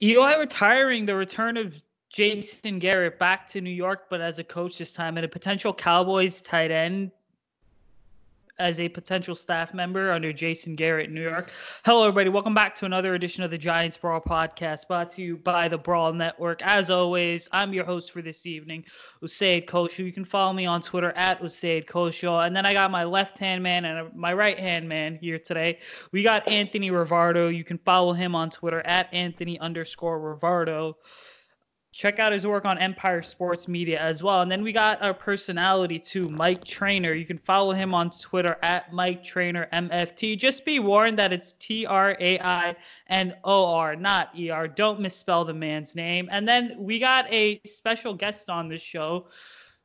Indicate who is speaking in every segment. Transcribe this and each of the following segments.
Speaker 1: Eli retiring, the return of Jason Garrett back to New York, but as a coach this time, and a potential Cowboys tight end as a potential staff member under Jason Garrett in New York. Hello, everybody. Welcome back to another edition of the Giants Brawl podcast, brought to you by the Brawl Network. As always, I'm your host for this evening, Usaid Koshu. You can follow me on Twitter at Usaid Koshu. And then I got my left-hand man and my right-hand man here today. We got Anthony Rivardo. You can follow him on Twitter at Anthony_Rivardo. Check out his work on Empire Sports Media as well. And then we got our personality too, Mike Trainer. You can follow him on Twitter at Mike Trainer MFT. Just be warned that it's TRAINOR, not ER. Don't misspell the man's name. And then we got a special guest on this show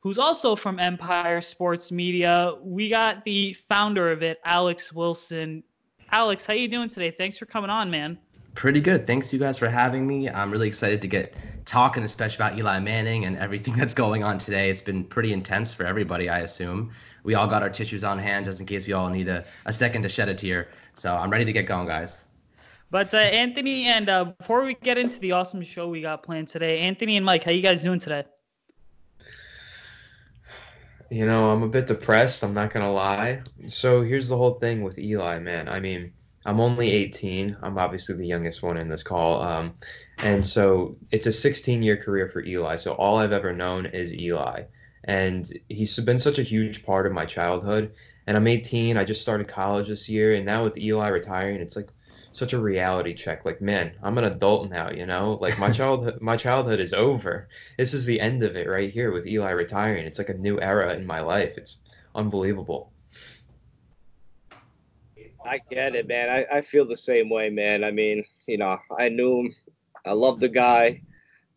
Speaker 1: who's also from Empire Sports Media. We got the founder of it, Alex Wilson. Alex, how you doing today? Thanks for coming on, man.
Speaker 2: Pretty good. Thanks you guys for having me. I'm really excited to get talking, especially about Eli Manning and everything that's going on today. It's been pretty intense for everybody, I assume. We all got our tissues on hand just in case we all need a second to shed a tear. So I'm ready to get going, guys.
Speaker 1: But Anthony, and before we get into the awesome show we got planned today, Anthony and Mike, how you guys doing today?
Speaker 3: You know, I'm a bit depressed, I'm not going to lie. So here's the whole thing with Eli, man. I mean, I'm only 18. I'm obviously the youngest one in this call. And so it's a 16-year career for Eli. So all I've ever known is Eli. And he's been such a huge part of my childhood. And I'm 18. I just started college this year. And now with Eli retiring, it's like such a reality check. Like, man, I'm an adult now, you know? Like my childhood is over. This is the end of it right here with Eli retiring. It's like a new era in my life. It's unbelievable.
Speaker 4: I get it, man. I feel the same way, man. I mean, I knew him. I love the guy.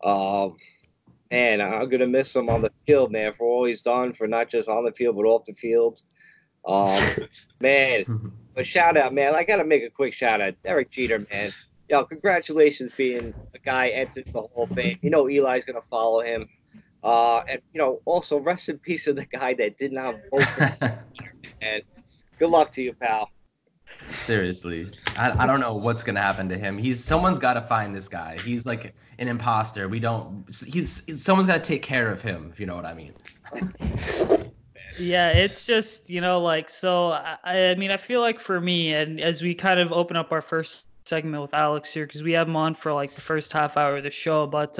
Speaker 4: And I'm going to miss him on the field, man, for all he's done, for not just on the field, but off the field. Man, a shout out, man. I got to make a quick shout out. Derek Jeter, man. Yo, congratulations being a guy entered the Hall of Fame. You know, Eli's going to follow him. And, also rest in peace of the guy that did not vote for Jeter, man. Good luck to you, pal.
Speaker 2: Seriously, I don't know what's gonna happen to him. Someone's got to find this guy. He's like an imposter. Someone's got to take care of him, if you know what I mean.
Speaker 1: Yeah, it's just so I mean, I feel like for me, and as we kind of open up our first segment with Alex here, because we have him on for like the first half hour of the show, but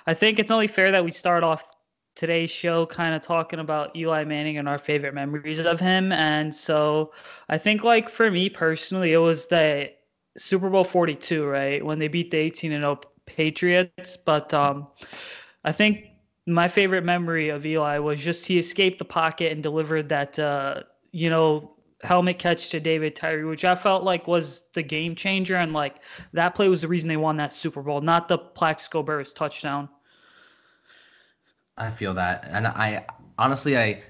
Speaker 1: I think it's only fair that we start off today's show kind of talking about Eli Manning and our favorite memories of him. And so I think, like, for me personally, it was the Super Bowl 42, right, when they beat the 18-0 Patriots. But I think my favorite memory of Eli was just he escaped the pocket and delivered that helmet catch to David Tyree, which I felt like was the game changer, and like that play was the reason they won that Super Bowl, not the Plaxico Burress touchdown.
Speaker 2: I feel that, and I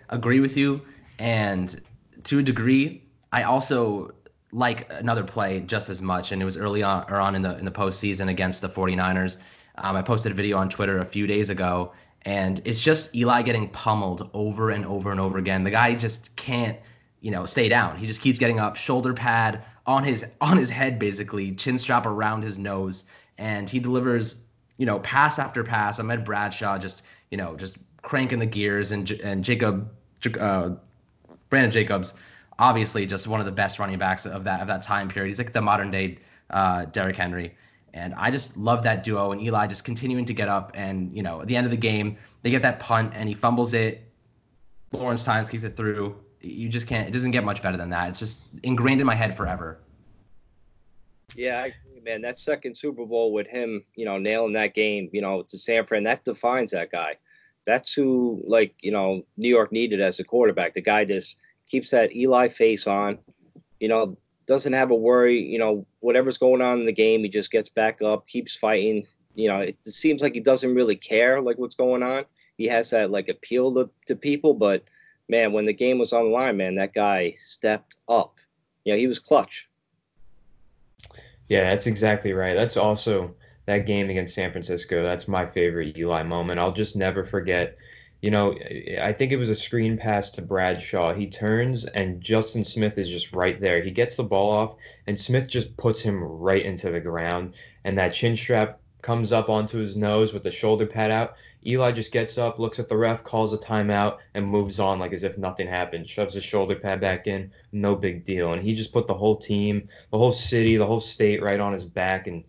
Speaker 2: agree with you, and to a degree, I also like another play just as much, and it was early on in the postseason against the 49ers. I posted a video on Twitter a few days ago, and it's just Eli getting pummeled over and over and over again. The guy just can't, stay down. He just keeps getting up, shoulder pad on his head, basically, chin strap around his nose, and he delivers, pass after pass. Ahmed Bradshaw just cranking the gears, and Brandon Jacobs, obviously just one of the best running backs of that time period. He's like the modern day Derrick Henry. And I just love that duo, and Eli just continuing to get up, and at the end of the game, they get that punt and he fumbles it. Lawrence Tynes kicks it through. You just can't. It doesn't get much better than that. It's just ingrained in my head forever.
Speaker 4: Yeah, I agree, man. That second Super Bowl with him, nailing that game, to San Fran, that defines that guy. That's who, New York needed as a quarterback. The guy just keeps that Eli face on, doesn't have a worry, whatever's going on in the game, he just gets back up, keeps fighting. It seems like he doesn't really care, what's going on. He has that, appeal to people, but, man, when the game was on the line, man, that guy stepped up. He was clutch.
Speaker 3: Yeah, that's exactly right. That's also that game against San Francisco. That's my favorite Eli moment. I'll just never forget. I think it was a screen pass to Bradshaw. He turns and Justin Smith is just right there. He gets the ball off and Smith just puts him right into the ground. And that chin strap comes up onto his nose with the shoulder pad out. Eli just gets up, looks at the ref, calls a timeout, and moves on like as if nothing happened. Shoves his shoulder pad back in, no big deal. And he just put the whole team, the whole city, the whole state right on his back. And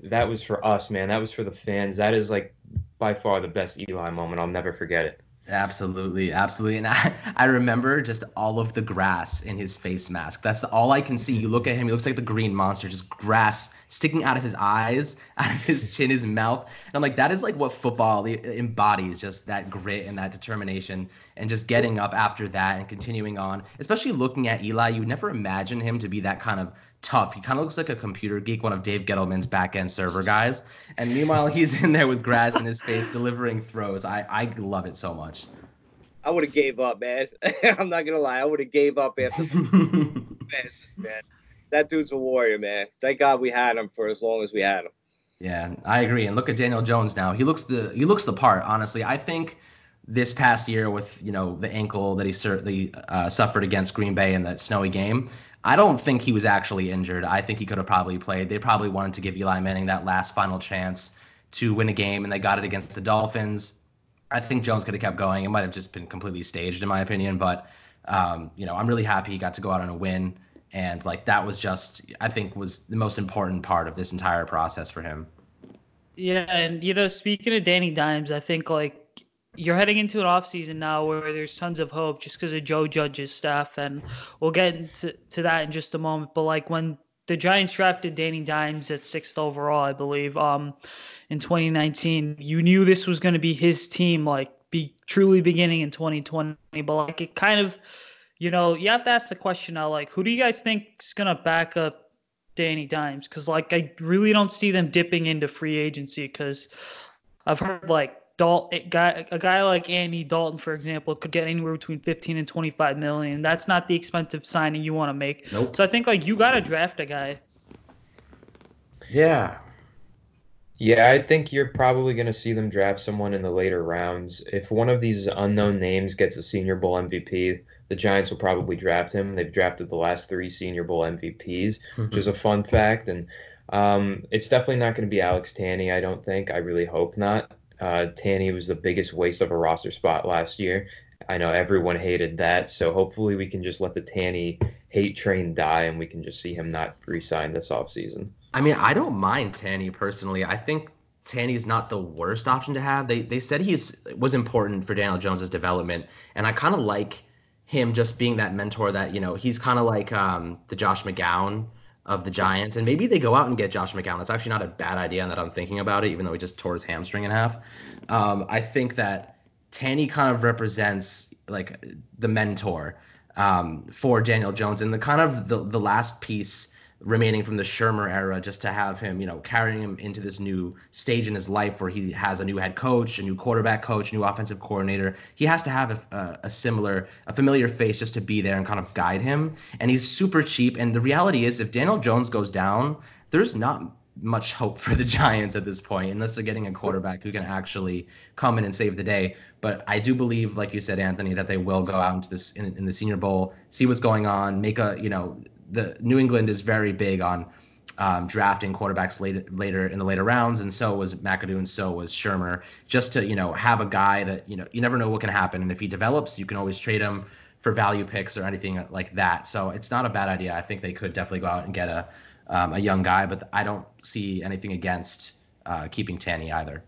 Speaker 3: that was for us, man. That was for the fans. That is like by far the best Eli moment. I'll never forget it.
Speaker 2: Absolutely, absolutely. And I remember just all of the grass in his face mask. That's all I can see. You look at him, he looks like the green monster, just grass sticking out of his eyes, out of his chin, his mouth. And I'm like, that is like what football embodies, just that grit and that determination and just getting up after that and continuing on. Especially looking at Eli, you would never imagine him to be that kind of tough. He kind of looks like a computer geek, one of Dave Gettleman's back-end server guys. And meanwhile, he's in there with grass in his face delivering throws. I love it so much.
Speaker 4: I would have gave up, man. I'm not gonna lie. I would have gave up after the passes, man. That dude's a warrior, man. Thank God we had him for as long as we had him.
Speaker 2: Yeah, I agree. And look at Daniel Jones now. He looks the part, honestly. I think this past year with, the ankle that he suffered against Green Bay in that snowy game, I don't think he was actually injured. I think he could have probably played. They probably wanted to give Eli Manning that last final chance to win a game, and they got it against the Dolphins. I think Jones could have kept going. It might have just been completely staged, in my opinion. But, I'm really happy he got to go out on a win. And, that was just, I think, was the most important part of this entire process for him.
Speaker 1: Yeah, and, speaking of Danny Dimes, I think, you're heading into an offseason now where there's tons of hope just because of Joe Judge's staff, and we'll get into that in just a moment. But, when the Giants drafted Danny Dimes at 6th overall, I believe, in 2019, you knew this was going to be his team, be truly beginning in 2020. But, it kind of, you have to ask the question now, who do you guys think is going to back up Danny Dimes? Because, I really don't see them dipping into free agency because I've heard, a guy like Andy Dalton, for example, could get anywhere between 15 and 25 million. That's not the expensive signing you want to make.
Speaker 2: Nope.
Speaker 1: So I think you got to draft a guy.
Speaker 3: Yeah. Yeah, I think you're probably going to see them draft someone in the later rounds. If one of these unknown names gets a Senior Bowl MVP, the Giants will probably draft him. They've drafted the last 3 Senior Bowl MVPs, which is a fun fact. And it's definitely not going to be Alex Tanney, I don't think. I really hope not. Tanney was the biggest waste of a roster spot last year. I know everyone hated that, so hopefully we can just let the Tanney hate train die and we can just see him not re-sign this offseason.
Speaker 2: I mean, I don't mind Tanney personally. I think Tanney's not the worst option to have. They said was important for Daniel Jones's development, and I kind of like him just being that mentor that, he's kind of like the Josh McCown of the Giants, and maybe they go out and get Josh McCown. That's actually not a bad idea now that I'm thinking about it, even though he just tore his hamstring in half. I think that Tanney kind of represents the mentor for Daniel Jones and the kind of the last piece remaining from the Shermer era, just to have him, carrying him into this new stage in his life where he has a new head coach, a new quarterback coach, new offensive coordinator. He has to have a familiar face just to be there and kind of guide him. And he's super cheap. And the reality is, if Daniel Jones goes down, there's not much hope for the Giants at this point, unless they're getting a quarterback who can actually come in and save the day. But I do believe, like you said, Anthony, that they will go out into this in the Senior Bowl, see what's going on, make the New England is very big on drafting quarterbacks later in the later rounds, and so was McAdoo, and so was Shermer, just to have a guy that you never know what can happen, and if he develops, you can always trade him for value picks or anything like that. So it's not a bad idea. I think they could definitely go out and get a young guy, but I don't see anything against keeping Tanney either.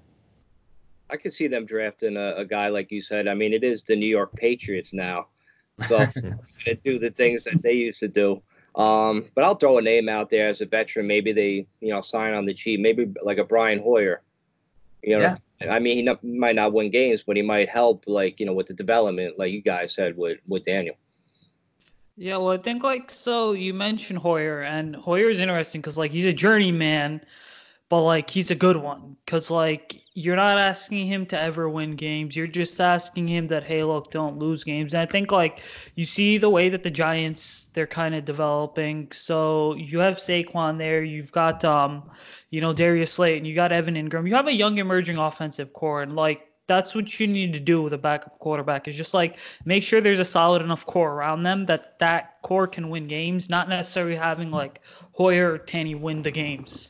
Speaker 4: I could see them drafting a guy like you said. I mean, it is the New York Patriots now, so they do the things that they used to do. But I'll throw a name out there as a veteran. Maybe they, sign on the cheap. Maybe like a Brian Hoyer.
Speaker 2: Yeah.
Speaker 4: I mean, he might not win games, but he might help, with the development, like you guys said with Daniel.
Speaker 1: Yeah, well, I think so you mentioned Hoyer, and Hoyer is interesting because he's a journeyman, but he's a good one because you're not asking him to ever win games. You're just asking him that, hey, look, don't lose games. And I think you see the way that the Giants, they're kind of developing. So you have Saquon there. You've got, Darius Slayton. You got Evan Engram. You have a young emerging offensive core. And that's what you need to do with a backup quarterback is just make sure there's a solid enough core around them that core can win games, not necessarily having Hoyer or Tanney win the games.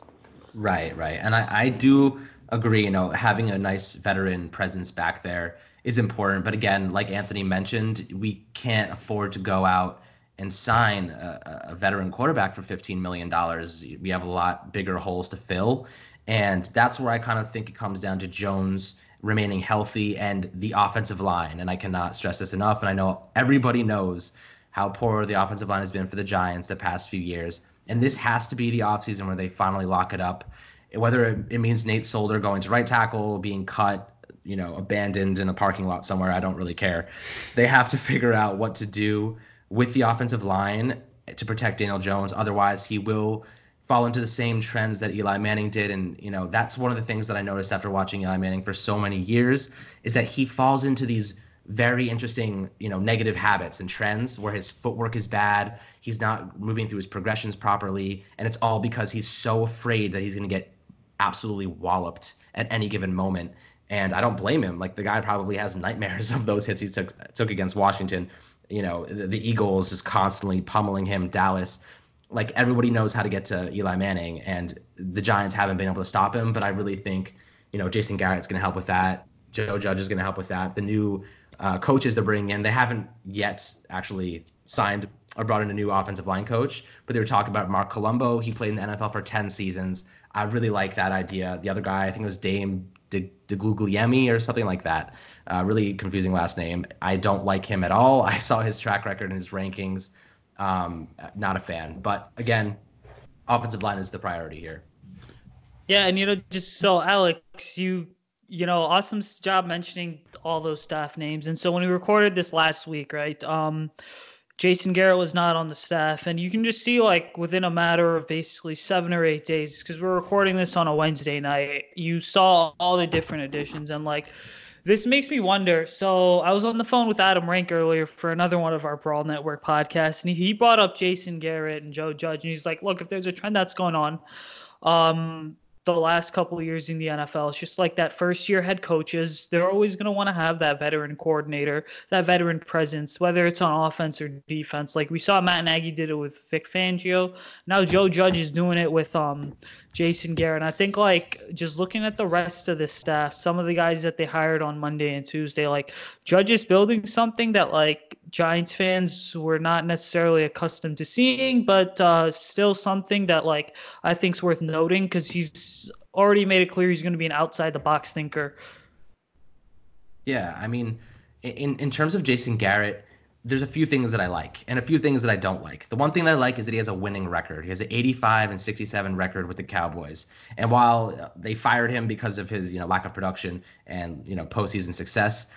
Speaker 2: Right, right. And I do agree, having a nice veteran presence back there is important. But again, like Anthony mentioned, we can't afford to go out and sign a veteran quarterback for $15 million. We have a lot bigger holes to fill. And that's where I kind of think it comes down to Jones remaining healthy and the offensive line. And I cannot stress this enough. And I know everybody knows how poor the offensive line has been for the Giants the past few years. And this has to be the offseason where they finally lock it up. Whether it means Nate Solder going to right tackle, being cut, abandoned in a parking lot somewhere, I don't really care. They have to figure out what to do with the offensive line to protect Daniel Jones. Otherwise, he will fall into the same trends that Eli Manning did. And, that's one of the things that I noticed after watching Eli Manning for so many years is that he falls into these very interesting, negative habits and trends where his footwork is bad. He's not moving through his progressions properly. And it's all because he's so afraid that he's going to get absolutely walloped at any given moment. And I don't blame him. Like, the guy probably has nightmares of those hits he took against Washington. The Eagles just constantly pummeling him, Dallas. Like, everybody knows how to get to Eli Manning, and the Giants haven't been able to stop him. But I really think, Jason Garrett's going to help with that. Joe Judge is going to help with that. The new coaches they're bringing in, they haven't yet actually signed or brought in a new offensive line coach, but they were talking about Mark Colombo. He played in the NFL for 10 seasons. I really like that idea. The other guy, I think it was Dame DeGuglielmi or something like that. Really confusing last name. I don't like him at all. I saw his track record and his rankings. Not a fan. But again, offensive line is the priority here.
Speaker 1: Yeah, and just so Alex, awesome job mentioning all those staff names. And so when we recorded this last week, right, Jason Garrett was not on the staff, and you can just see, like, within a matter of basically 7 or 8 days, because we're recording this on a Wednesday night, you saw all the different additions, and, like, this makes me wonder. So I was on the phone with Adam Rank earlier for another one of our Brawl Network podcasts, and he brought up Jason Garrett and Joe Judge, and he's like, look, if there's a trend that's going on, the last couple of years in the NFL, it's just like that first year head coaches, they're always going to want to have that veteran coordinator, that veteran presence, whether it's on offense or defense. Like we saw Matt Nagy did it with Vic Fangio. Now Joe Judge is doing it with Jason Garrett. And I think, like, just looking at the rest of the staff, some of the guys that they hired on Monday and Tuesday, like, Judge is building something that, like, Giants fans were not necessarily accustomed to seeing, but still something that, like, I think is worth noting because he's already made it clear he's going to be an outside the box thinker.
Speaker 2: Yeah, I mean, in terms of Jason Garrett, there's a few things that I like and a few things that I don't like. The one thing that I like is that he has a winning record. He has an 85-67 record with the Cowboys. And while they fired him because of his, lack of production and, postseason success,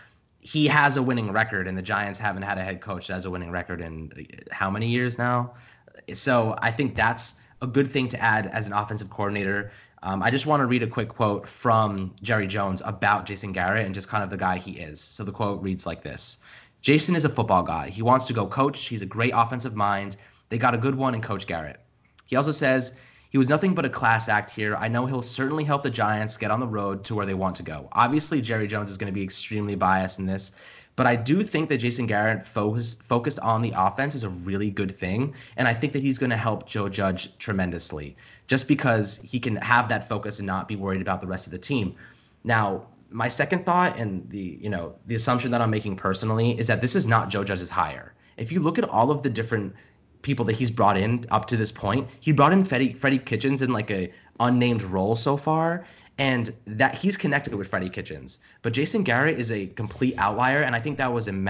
Speaker 2: he has a winning record, and the Giants haven't had a head coach that has a winning record in how many years now? So I think that's a good thing to add as an offensive coordinator. I just want to read a quick quote from Jerry Jones about Jason Garrett and just kind of the guy he is. So the quote reads like this. Jason is a football guy. He wants to go coach. He's a great offensive mind. They got a good one in Coach Garrett. He also says, he was nothing but a class act here. I know he'll certainly help the Giants get on the road to where they want to go. Obviously, Jerry Jones is going to be extremely biased in this, but I do think that Jason Garrett focused on the offense is a really good thing, and I think that he's going to help Joe Judge tremendously, just because he can have that focus and not be worried about the rest of the team. Now, my second thought and the assumption that I'm making personally is that this is not Joe Judge's hire. If you look at all of the different people that he's brought in up to this point, he brought in Freddie Kitchens in like a unnamed role so far, and that he's connected with Freddie Kitchens. But Jason Garrett is a complete outlier, and I think that was an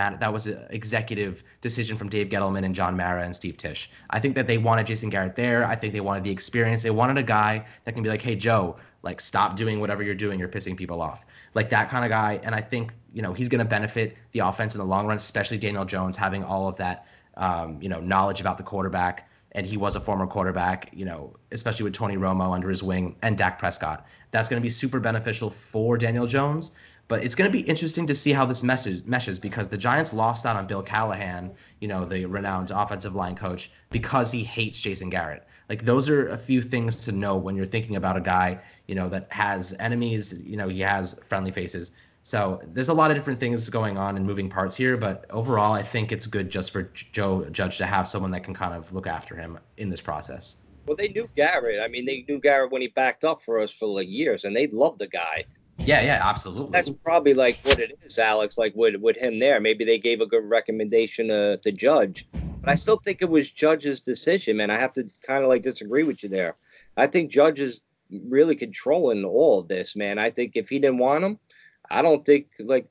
Speaker 2: executive decision from Dave Gettleman and John Mara and Steve Tisch. I think that they wanted Jason Garrett there. I think they wanted the experience. They wanted a guy that can be like, hey, Joe, like, stop doing whatever you're doing. You're pissing people off. Like that kind of guy. And I think, he's going to benefit the offense in the long run, especially Daniel Jones having all of that, knowledge about the quarterback. And he was a former quarterback, especially with Tony Romo under his wing and Dak Prescott. That's going to be super beneficial for Daniel Jones. But it's going to be interesting to see how this meshes because the Giants lost out on Bill Callahan, the renowned offensive line coach, because he hates Jason Garrett. Like, those are a few things to know when you're thinking about a guy, that has enemies, he has friendly faces. So there's a lot of different things going on and moving parts here, but overall, I think it's good just for Joe Judge to have someone that can kind of look after him in this process.
Speaker 4: Well, they knew Garrett. I mean, they knew Garrett when he backed up for us for like years, and they loved the guy.
Speaker 2: Yeah, absolutely.
Speaker 4: That's probably like what it is, Alex. Like with him there, maybe they gave a good recommendation to Judge, but I still think it was Judge's decision, man. I have to kind of like disagree with you there. I think Judge is really controlling all of this, man. I think if he didn't want him, I don't think I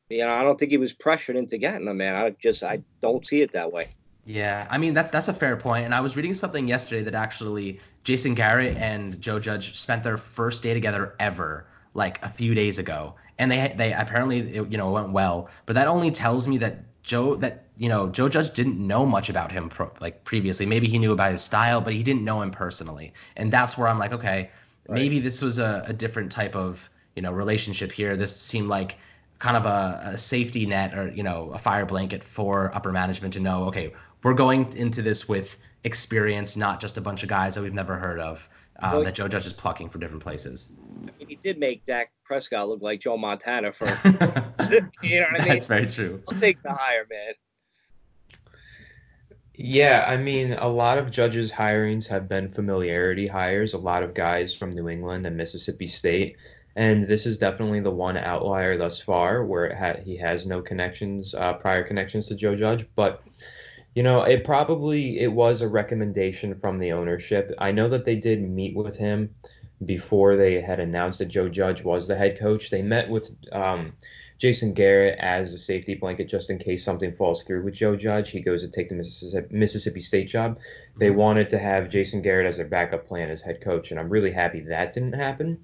Speaker 4: don't think he was pressured into getting them, man. I don't see it that way.
Speaker 2: Yeah, I mean that's a fair point. And I was reading something yesterday that actually Jason Garrett and Joe Judge spent their first day together ever, like a few days ago, and they apparently it went well. But that only tells me that Joe Judge didn't know much about him previously. Maybe he knew about his style, but he didn't know him personally, and that's where I'm like, okay, maybe this was a different type of relationship here. This seemed like kind of a safety net or a fire blanket for upper management to know, okay, we're going into this with experience, not just a bunch of guys that we've never heard of that Joe Judge is plucking from different places.
Speaker 4: I mean, he did make Dak Prescott look like Joe Montana for you know what I mean?
Speaker 2: That's very true.
Speaker 4: I'll take the hire, man.
Speaker 3: Yeah, I mean, a lot of Judge's hirings have been familiarity hires, a lot of guys from New England and Mississippi State. And this is definitely the one outlier thus far where he has no connections, prior connections to Joe Judge. But it was a recommendation from the ownership. I know that they did meet with him before they had announced that Joe Judge was the head coach. They met with Jason Garrett as a safety blanket just in case something falls through with Joe Judge. He goes to take the Mississippi State job. They wanted to have Jason Garrett as their backup plan as head coach, and I'm really happy that didn't happen.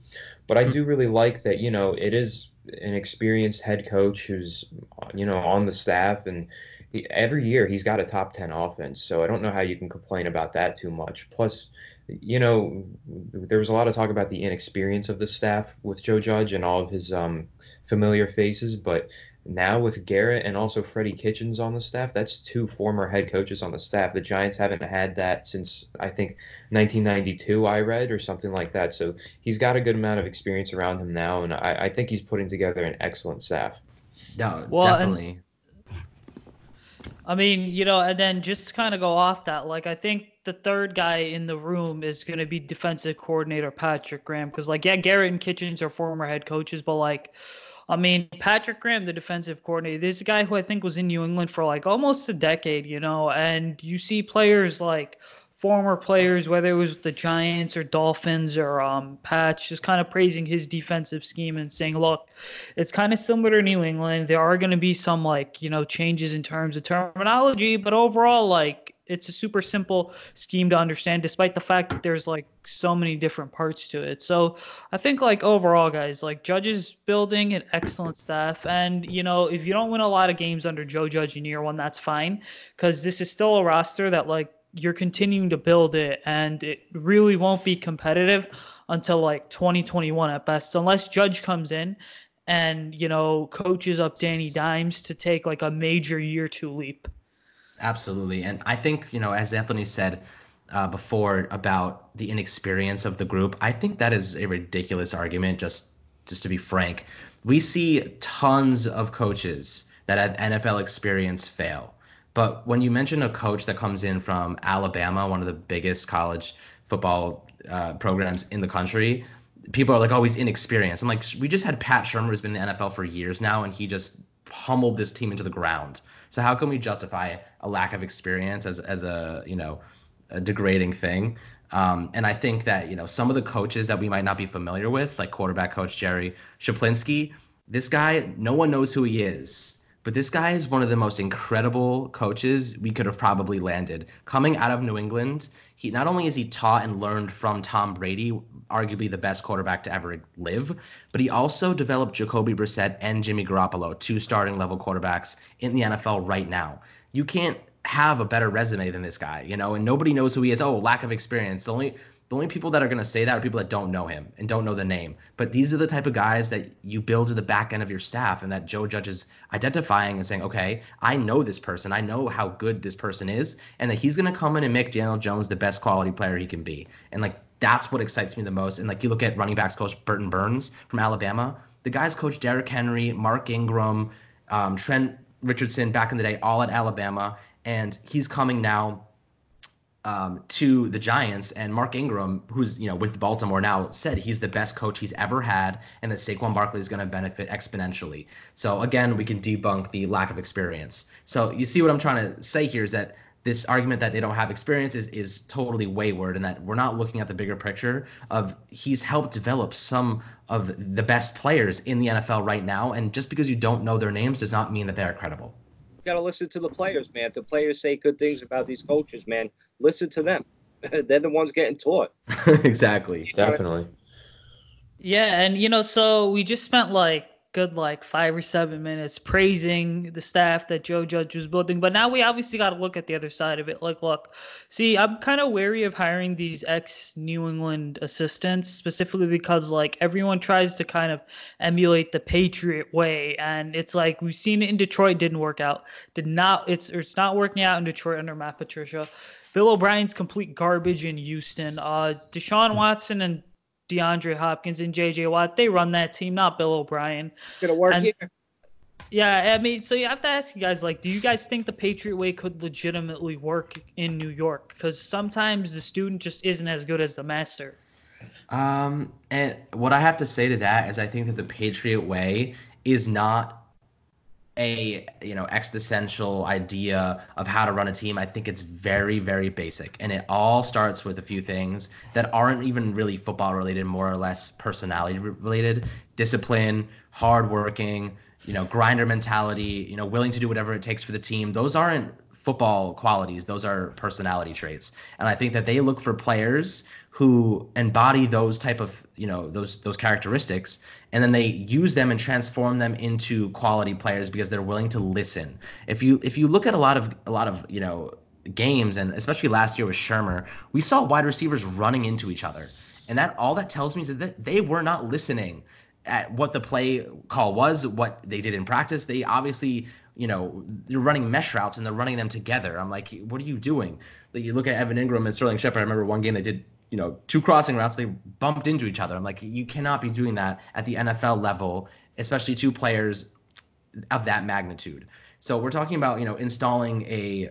Speaker 3: But I do really like that, it is an experienced head coach who's, on the staff, and every year he's got a top 10 offense. So I don't know how you can complain about that too much. Plus, there was a lot of talk about the inexperience of the staff with Joe Judge and all of his familiar faces. But now with Garrett and also Freddie Kitchens on the staff, that's two former head coaches on the staff. The Giants haven't had that since, I think, 1992, I read, or something like that. So he's got a good amount of experience around him now, and I think he's putting together an excellent staff.
Speaker 2: No, definitely.
Speaker 1: I mean, and then just to kind of go off that, like, I think the third guy in the room is going to be defensive coordinator Patrick Graham. Because, Garrett and Kitchens are former head coaches. But, Patrick Graham, the defensive coordinator, this is a guy who I think was in New England for, almost a decade, and you see players former players, whether it was the Giants or Dolphins or Pats, just kind of praising his defensive scheme and saying, look, it's kind of similar to New England. There are going to be some changes in terms of terminology, but overall, it's a super simple scheme to understand, despite the fact that there's so many different parts to it. So I think overall, guys, Judge is building an excellent staff. And, if you don't win a lot of games under Joe Judge in year one, that's fine, because this is still a roster that you're continuing to build it, and it really won't be competitive until 2021 at best, unless Judge comes in and, coaches up Danny Dimes to take a major year two leap.
Speaker 2: Absolutely. And I think, as Anthony said before about the inexperience of the group, I think that is a ridiculous argument, just to be frank. We see tons of coaches that have NFL experience fail. But when you mention a coach that comes in from Alabama, one of the biggest college football programs in the country, people are like, oh, he's inexperienced. I'm like, we just had Pat Shurmur, who's been in the NFL for years now, and he just pummeled this team into the ground. So how can we justify a lack of experience as a degrading thing? And I think that, some of the coaches that we might not be familiar with, like quarterback coach Jerry Shaplinsky, this guy, no one knows who he is. But this guy is one of the most incredible coaches we could have probably landed. Coming out of New England, he not only is he taught and learned from Tom Brady, arguably the best quarterback to ever live, but he also developed Jacoby Brissett and Jimmy Garoppolo, two starting level quarterbacks in the NFL right now. You can't have a better resume than this guy, and nobody knows who he is. Oh, lack of experience. The only people that are going to say that are people that don't know him and don't know the name. But these are the type of guys that you build to the back end of your staff, and that Joe Judge is identifying and saying, okay, I know this person. I know how good this person is, and that he's going to come in and make Daniel Jones the best quality player he can be. And that's what excites me the most. And you look at running backs coach Burton Burns from Alabama. The guys coach Derrick Henry, Mark Ingram, Trent Richardson back in the day, all at Alabama. And he's coming now to the Giants, and Mark Ingram, who's with Baltimore now, said he's the best coach he's ever had, and that Saquon Barkley is going to benefit exponentially. So again, we can debunk the lack of experience. So you see what I'm trying to say here is that this argument that they don't have experience is totally wayward, and that we're not looking at the bigger picture of he's helped develop some of the best players in the NFL right now, and just because you don't know their names does not mean that they are credible.
Speaker 4: Got to listen to the players, man. The players say good things about these coaches, man. Listen to them. They're the ones getting taught.
Speaker 2: Exactly.
Speaker 3: Definitely.
Speaker 1: Yeah, and so we just spent good 5 or 7 minutes praising the staff that Joe Judge was building, but now we obviously got to look at the other side of it. Look, see, I'm kind of wary of hiring these ex-New England assistants, specifically because everyone tries to kind of emulate the Patriot way, and it's we've seen it in Detroit, didn't work out. It's not working out in Detroit under Matt Patricia. Bill O'Brien's complete garbage in Houston. Deshaun Watson and DeAndre Hopkins and J.J. Watt, they run that team, not Bill O'Brien.
Speaker 4: It's going to work here.
Speaker 1: Yeah, I mean, so you have to ask you guys, do you guys think the Patriot way could legitimately work in New York? Because sometimes the student just isn't as good as the master.
Speaker 2: And what I have to say to that is I think that the Patriot way is not a existential idea of how to run a team. I think it's very, very basic, and it all starts with a few things that aren't even really football related, more or less personality related: discipline, hardworking, grinder mentality, willing to do whatever it takes for the team. Those aren't football qualities, those are personality traits. And I think that they look for players who embody those type of those characteristics, and then they use them and transform them into quality players because they're willing to listen. If you look at a lot of games, and especially last year with Shermer, we saw wide receivers running into each other, and all that tells me is that they were not listening at what the play call was, what they did in practice. They obviously, they're running mesh routes and they're running them together. I'm like, what are you doing? You look at Evan Engram and Sterling Shepard. I remember one game they did, 2 crossing routes. They bumped into each other. I'm like, you cannot be doing that at the NFL level, especially 2 players of that magnitude. So we're talking about, installing a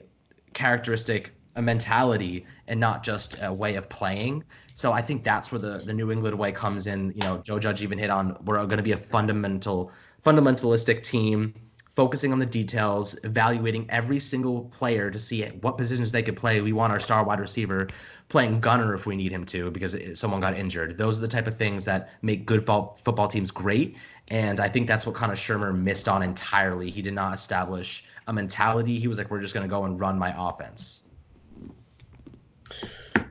Speaker 2: characteristic, a mentality, and not just a way of playing. So I think that's where the New England way comes in. Joe Judge even hit on, we're going to be a fundamentalistic team, focusing on the details, evaluating every single player to see what positions they could play. We want our star wide receiver playing gunner if we need him to because someone got injured. Those are the type of things that make good football teams great. And I think that's what kind of Shermer missed on entirely. He did not establish a mentality. He was like, we're just going to go and run my offense.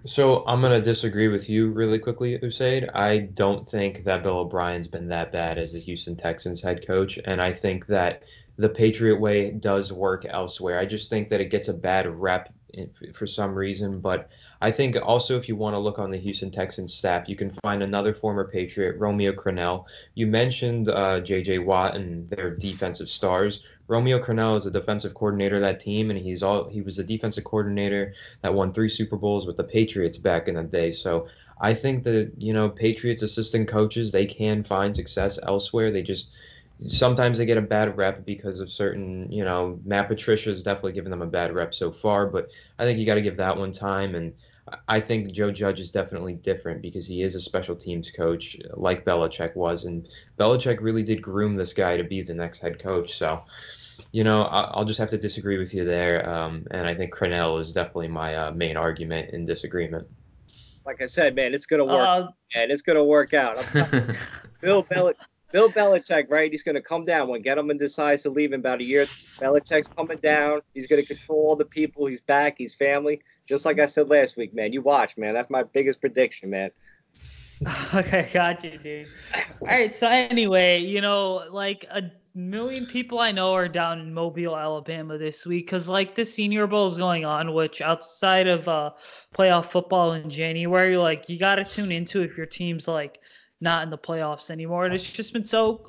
Speaker 3: So I'm going to disagree with you really quickly, Usaid. I don't think that Bill O'Brien's been that bad as the Houston Texans head coach, and I think that the Patriot way does work elsewhere. I just think that it gets a bad rep for some reason, but I think also if you want to look on the Houston Texans staff, you can find another former Patriot, Romeo Crennel. You mentioned J.J. Watt and their defensive stars. Romeo Crennel is a defensive coordinator of that team, and he was a defensive coordinator that won 3 Super Bowls with the Patriots back in the day. So I think that, Patriots assistant coaches, they can find success elsewhere. Sometimes they get a bad rep because of certain, Matt Patricia's definitely given them a bad rep so far, but I think you got to give that one time. And I think Joe Judge is definitely different because he is a special teams coach like Belichick was. And Belichick really did groom this guy to be the next head coach. So, I'll just have to disagree with you there. And I think Crennel is definitely my main argument in disagreement.
Speaker 4: Like I said, man, it's going to work. And it's going to work out. Bill Belichick, right? He's going to come down when Gettleman decides to leave in about a year. Belichick's coming down. He's going to control all the people. He's back. He's family. Just like I said last week, man. You watch, man. That's my biggest prediction, man.
Speaker 1: Okay, gotcha, dude. All right, so anyway, a million people I know are down in Mobile, Alabama this week because, the Senior Bowl is going on, which outside of playoff football in January, you got to tune into if your team's, not in the playoffs anymore. And it's just been so,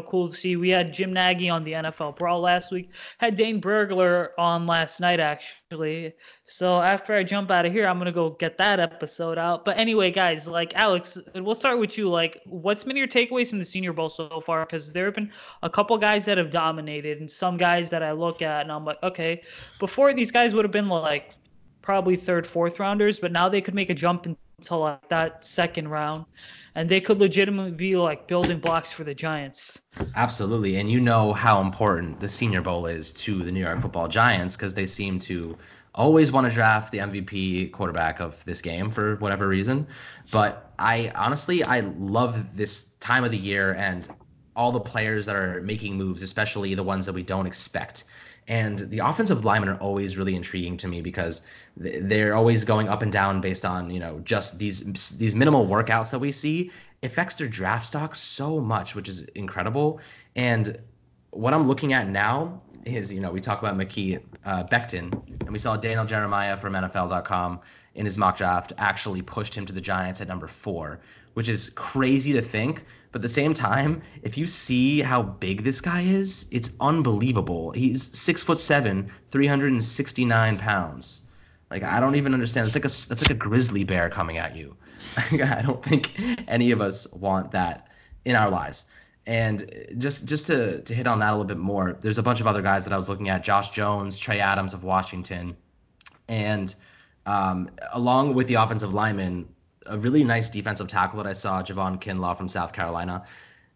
Speaker 1: cool to see. We had Jim Nagy on the NFL Brawl last week. Had Dane Burglar on last night, actually. So after I jump out of here, I'm going to go get that episode out. But anyway, guys, Alex, we'll start with you. What's been your takeaways from the Senior Bowl so far? Because there have been a couple guys that have dominated and some guys that I look at and I'm like, okay, before these guys would have been probably third, fourth rounders, but now they could make a jump into like that second round, and they could legitimately be like building blocks for the Giants.
Speaker 2: Absolutely. And you know how important the Senior Bowl is to the New York Football Giants because they seem to always want to draft the MVP quarterback of this game for whatever reason. But I love this time of the year and all the players that are making moves, especially the ones that we don't expect. And the offensive linemen are always really intriguing to me because they're always going up and down based on, just these minimal workouts that we see. It affects their draft stock so much, which is incredible. And what I'm looking at now is, we talk about McKee Becton, and we saw Daniel Jeremiah from NFL.com in his mock draft actually pushed him to the Giants at number 4, which is crazy to think. But at the same time, if you see how big this guy is, it's unbelievable. He's 6'7", 369 pounds. Like, I don't even understand. That's like a grizzly bear coming at you. I don't think any of us want that in our lives. And just to hit on that a little bit more, there's a bunch of other guys that I was looking at: Josh Jones, Trey Adams of Washington, and along with the offensive linemen, a really nice defensive tackle that I saw, Javon Kinlaw from South Carolina.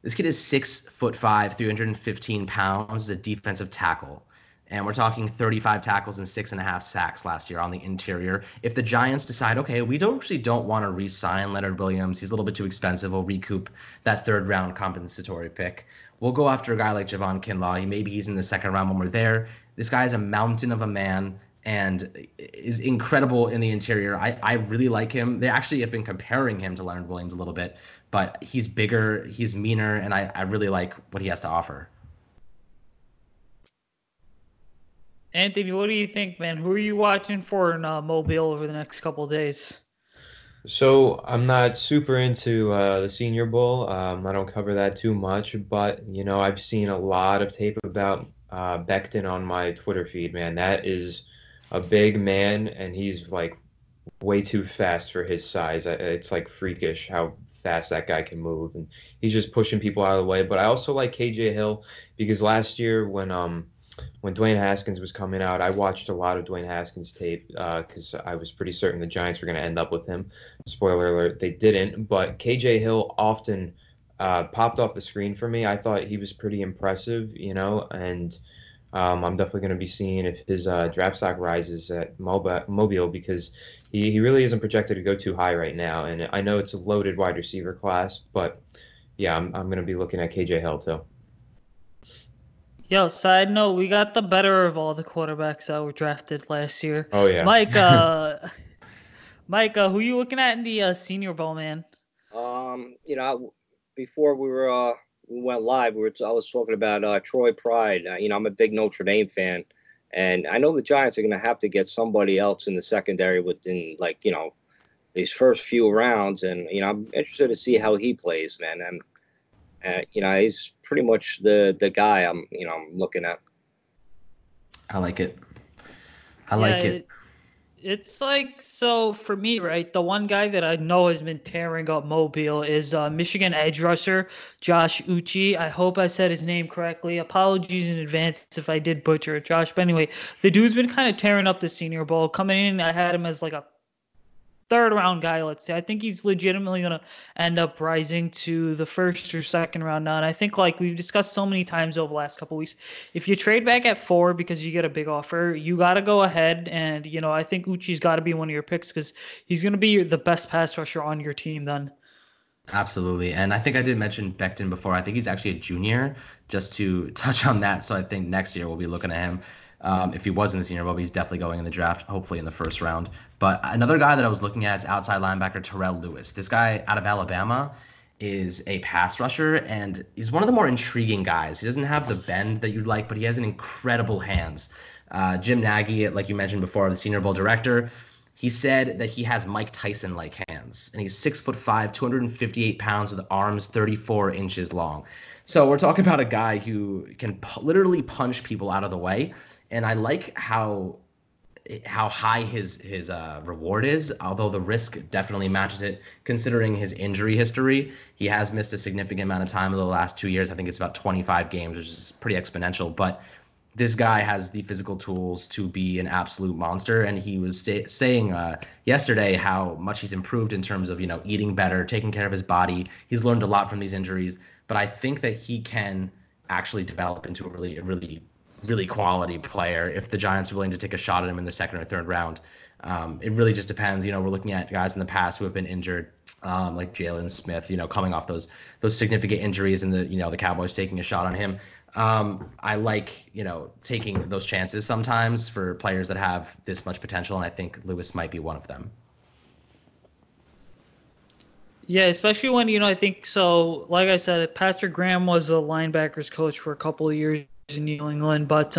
Speaker 2: This kid is 6'5", 315 pounds, a defensive tackle. And we're talking 35 tackles and 6.5 sacks last year on the interior. If the Giants decide, okay, we don't want to re-sign Leonard Williams, he's a little bit too expensive, we'll recoup that third-round compensatory pick. We'll go after a guy like Javon Kinlaw. Maybe he's in the second round when we're there. This guy is a mountain of a man and is incredible in the interior. I really like him. They actually have been comparing him to Leonard Williams a little bit, but he's bigger, he's meaner, and I really like what he has to offer.
Speaker 1: Anthony, what do you think, man? Who are you watching for in Mobile over the next couple of days?
Speaker 3: So I'm not super into the Senior Bowl. I don't cover that too much, but I've seen a lot of tape about Becton on my Twitter feed. Man, that is a big man, and he's like way too fast for his size. It's like freakish how fast that guy can move, and he's just pushing people out of the way. But I also like KJ Hill because last year when Dwayne Haskins was coming out, I watched a lot of Dwayne Haskins tape because I was pretty certain the Giants were going to end up with him. Spoiler alert, they didn't. But KJ Hill often popped off the screen for me. I thought he was pretty impressive, and I'm definitely going to be seeing if his draft stock rises at Mobile because he really isn't projected to go too high right now. And I know it's a loaded wide receiver class, but yeah, I'm going to be looking at KJ Hill too.
Speaker 1: Yo, side note, we got the better of all the quarterbacks that were drafted last year.
Speaker 3: Oh, yeah.
Speaker 1: Mike, who you looking at in the Senior Bowl, man?
Speaker 4: Before we went live, I was talking about Troy Pride. I'm a big Notre Dame fan, and I know the Giants are going to have to get somebody else in the secondary within, these first few rounds, and I'm interested to see how he plays, man. And he's pretty much the guy I'm looking at.
Speaker 2: I like it. I like it.
Speaker 1: It's like, so for me, right, the one guy that I know has been tearing up Mobile is Michigan edge rusher Josh Uche. I hope I said his name correctly. Apologies in advance if I did butcher it, Josh. But anyway, the dude's been kind of tearing up the Senior Bowl. Coming in, I had him as like a third-round guy, let's say. I think he's legitimately going to end up rising to the first or second round now. And I think, like we've discussed so many times over the last couple of weeks, if you trade back at 4 because you get a big offer, you got to go ahead. And, I think Uchi's got to be one of your picks because he's going to be the best pass rusher on your team then.
Speaker 2: Absolutely. And I think I did mention Becton before. I think he's actually a junior, just to touch on that. So I think next year we'll be looking at him. If he was in the Senior Bowl, he's definitely going in the draft, hopefully in the first round. But another guy that I was looking at is outside linebacker Terrell Lewis. This guy out of Alabama is a pass rusher, and he's one of the more intriguing guys. He doesn't have the bend that you'd like, but he has an incredible hands. Jim Nagy, like you mentioned before, the Senior Bowl director, he said that he has Mike Tyson-like hands, and he's 6'5", 258 pounds with arms 34 inches long. So we're talking about a guy who can literally punch people out of the way. And I like how high his reward is, although the risk definitely matches it. Considering his injury history, he has missed a significant amount of time in the last 2 years. I think it's about 25 games, which is pretty exponential. But this guy has the physical tools to be an absolute monster. And he was saying yesterday how much he's improved in terms of, eating better, taking care of his body. He's learned a lot from these injuries, but I think that he can actually develop into a really, really quality player if the Giants are willing to take a shot at him in the second or third round. It really just depends. We're looking at guys in the past who have been injured, like Jalen Smith, coming off those significant injuries, and the Cowboys taking a shot on him. I like, taking those chances sometimes for players that have this much potential, and I think Lewis might be one of them.
Speaker 1: Yeah, especially when, I think so, like I said, Patrick Graham was a linebackers coach for a couple of years in New England, but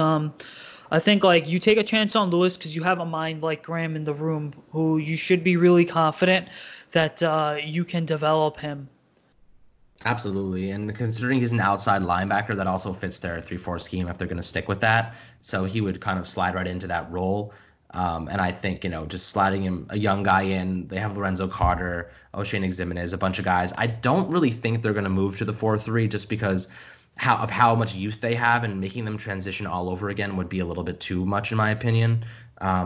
Speaker 1: I think you take a chance on Lewis because you have a mind like Graham in the room who you should be really confident that you can develop him.
Speaker 2: Absolutely. And considering he's an outside linebacker, that also fits their 3-4 scheme if they're going to stick with that. So he would kind of slide right into that role. And I think, just sliding him, a young guy in, they have Lorenzo Carter, O'Shane Ximenez, a bunch of guys. I don't really think they're going to move to the 4-3 just because of how much youth they have, and making them transition all over again would be a little bit too much in my opinion.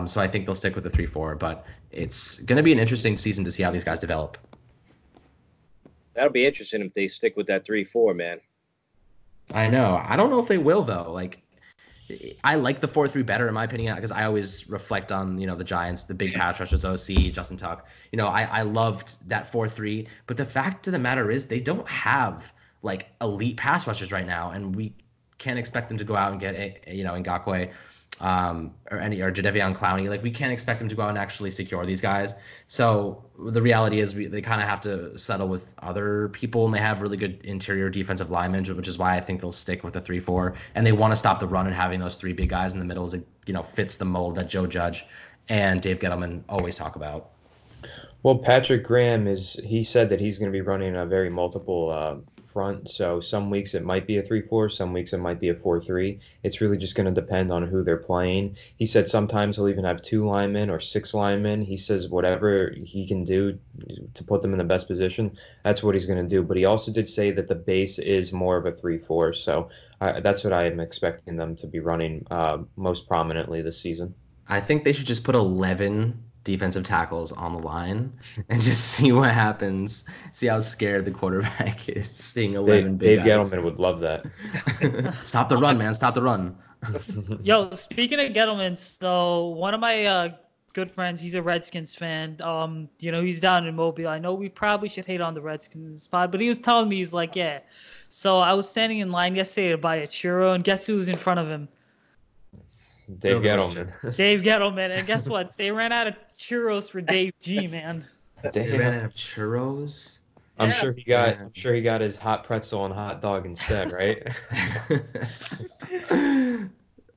Speaker 2: So I think they'll stick with the 3-4, but it's going to be an interesting season to see how these guys develop.
Speaker 4: That'll be interesting if they stick with that 3-4, man.
Speaker 2: I know. I don't know if they will, though. I like the 4-3 better, in my opinion, because I always reflect on, the Giants, the big pass rushers, OC, Justin Tuck. I loved that 4-3. But the fact of the matter is they don't have, elite pass rushers right now. And we can't expect them to go out and get, Ngakoue or Jadeveon Clowney. We can't expect them to go out and actually secure these guys. So the reality is they kind of have to settle with other people, and they have really good interior defensive linemen, which is why I think they'll stick with the 3-4. And they want to stop the run, and having those three big guys in the middle is, fits the mold that Joe Judge and Dave Gettleman always talk about.
Speaker 3: Well, Patrick Graham he said that he's going to be running a very multiple front. So some weeks it might be a 3-4, some weeks it might be a 4-3. It's really just going to depend on who they're playing. He said sometimes he'll even have 2 linemen or 6 linemen. He says whatever he can do to put them in the best position, that's what he's going to do. But he also did say that the base is more of a 3-4. So that's what I am expecting them to be running most prominently this season.
Speaker 2: I think they should just put 11 defensive tackles on the line and just see what happens. See how scared the quarterback is seeing 11 big
Speaker 3: Dave
Speaker 2: guys.
Speaker 3: Gettleman would love that.
Speaker 2: Stop the run, man. Stop the run.
Speaker 1: Yo, speaking of Gettleman, so one of my good friends, he's a Redskins fan. He's down in Mobile. I know we probably should hate on the Redskins spot, but he was telling me, he's like, yeah. So I was standing in line yesterday to buy a churro, and guess who was in front of him?
Speaker 3: Dave Gettleman.
Speaker 1: Dave Gettleman. And guess what? They ran out of churros for Dave G, man.
Speaker 2: They ran out of churros?
Speaker 3: I'm sure he got his hot pretzel and hot dog instead, right?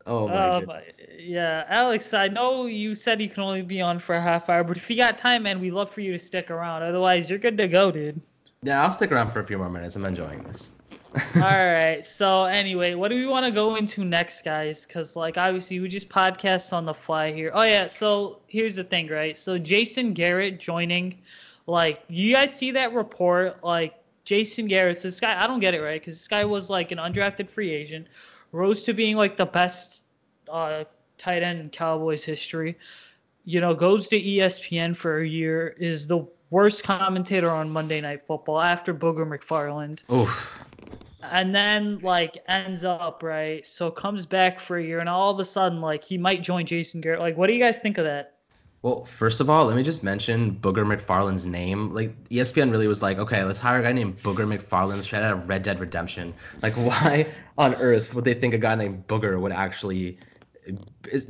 Speaker 2: Oh my goodness.
Speaker 1: Yeah, Alex, I know you said you can only be on for a half hour, but if you got time, man, we'd love for you to stick around. Otherwise, you're good to go, dude.
Speaker 2: Yeah, I'll stick around for a few more minutes. I'm enjoying this.
Speaker 1: All right. So anyway, what do we want to go into next, guys? Because obviously we just podcast on the fly here. Oh yeah. So here's the thing, right? So Jason Garrett joining, you guys see that report? Jason Garrett, this guy, I don't get it, right? Because this guy was an undrafted free agent, rose to being the best tight end in Cowboys history. Goes to ESPN for a year, is the worst commentator on Monday Night Football after Booger McFarland.
Speaker 2: Oof.
Speaker 1: And then ends up, right? So comes back for a year, and all of a sudden he might join Jason Garrett. What do you guys think of that?
Speaker 2: Well, first of all, let me just mention Booger McFarland's name. ESPN really was okay, let's hire a guy named Booger McFarland straight out of Red Dead Redemption. Why on earth would they think a guy named Booger would actually,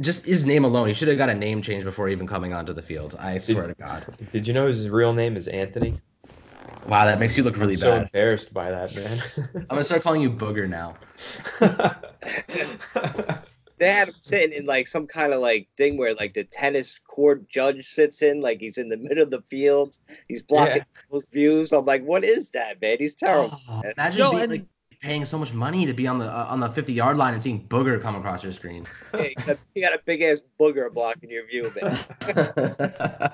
Speaker 2: just his name alone, he should have got a name change before even coming onto the field. I swear to God.
Speaker 3: Did you know his real name is Anthony?
Speaker 2: Wow, that makes you look really
Speaker 3: I'm so
Speaker 2: bad.
Speaker 3: Embarrassed by that, man.
Speaker 2: I'm gonna start calling you Booger now.
Speaker 4: They had him sitting in some kind of thing where the tennis court judge sits in, he's in the middle of the field, he's blocking those views. I'm what is that, man? He's terrible.
Speaker 2: Imagine being paying so much money to be on the 50-yard line and seeing Booger come across your screen.
Speaker 4: Hey, you got a big ass booger blocking your view, man.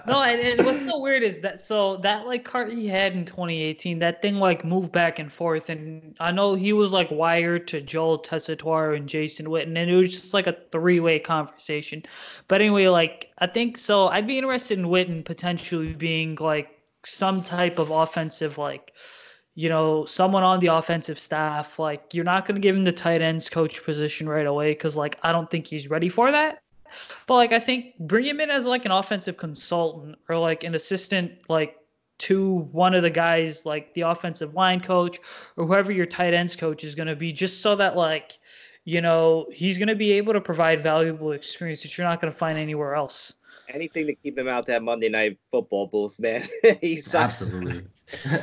Speaker 1: No, and what's so weird is that like cart he had in 2018, that thing like moved back and forth, and I know he was like wired to Joel Tessitore and Jason Witten, and it was just like a three-way conversation. But anyway, like I think so. I'd be interested in Witten potentially being like some type of offensive like. Someone on the offensive staff, like you're not going to give him the tight ends coach position right away because like I don't think he's ready for that. But like I think bring him in as like an offensive consultant or like an assistant like to one of the guys like the offensive line coach or whoever your tight ends coach is going to be, just so that like he's going to be able to provide valuable experience that you're not going to find anywhere else.
Speaker 4: Anything to keep him out that Monday Night Football booth, man. He's
Speaker 2: Absolutely.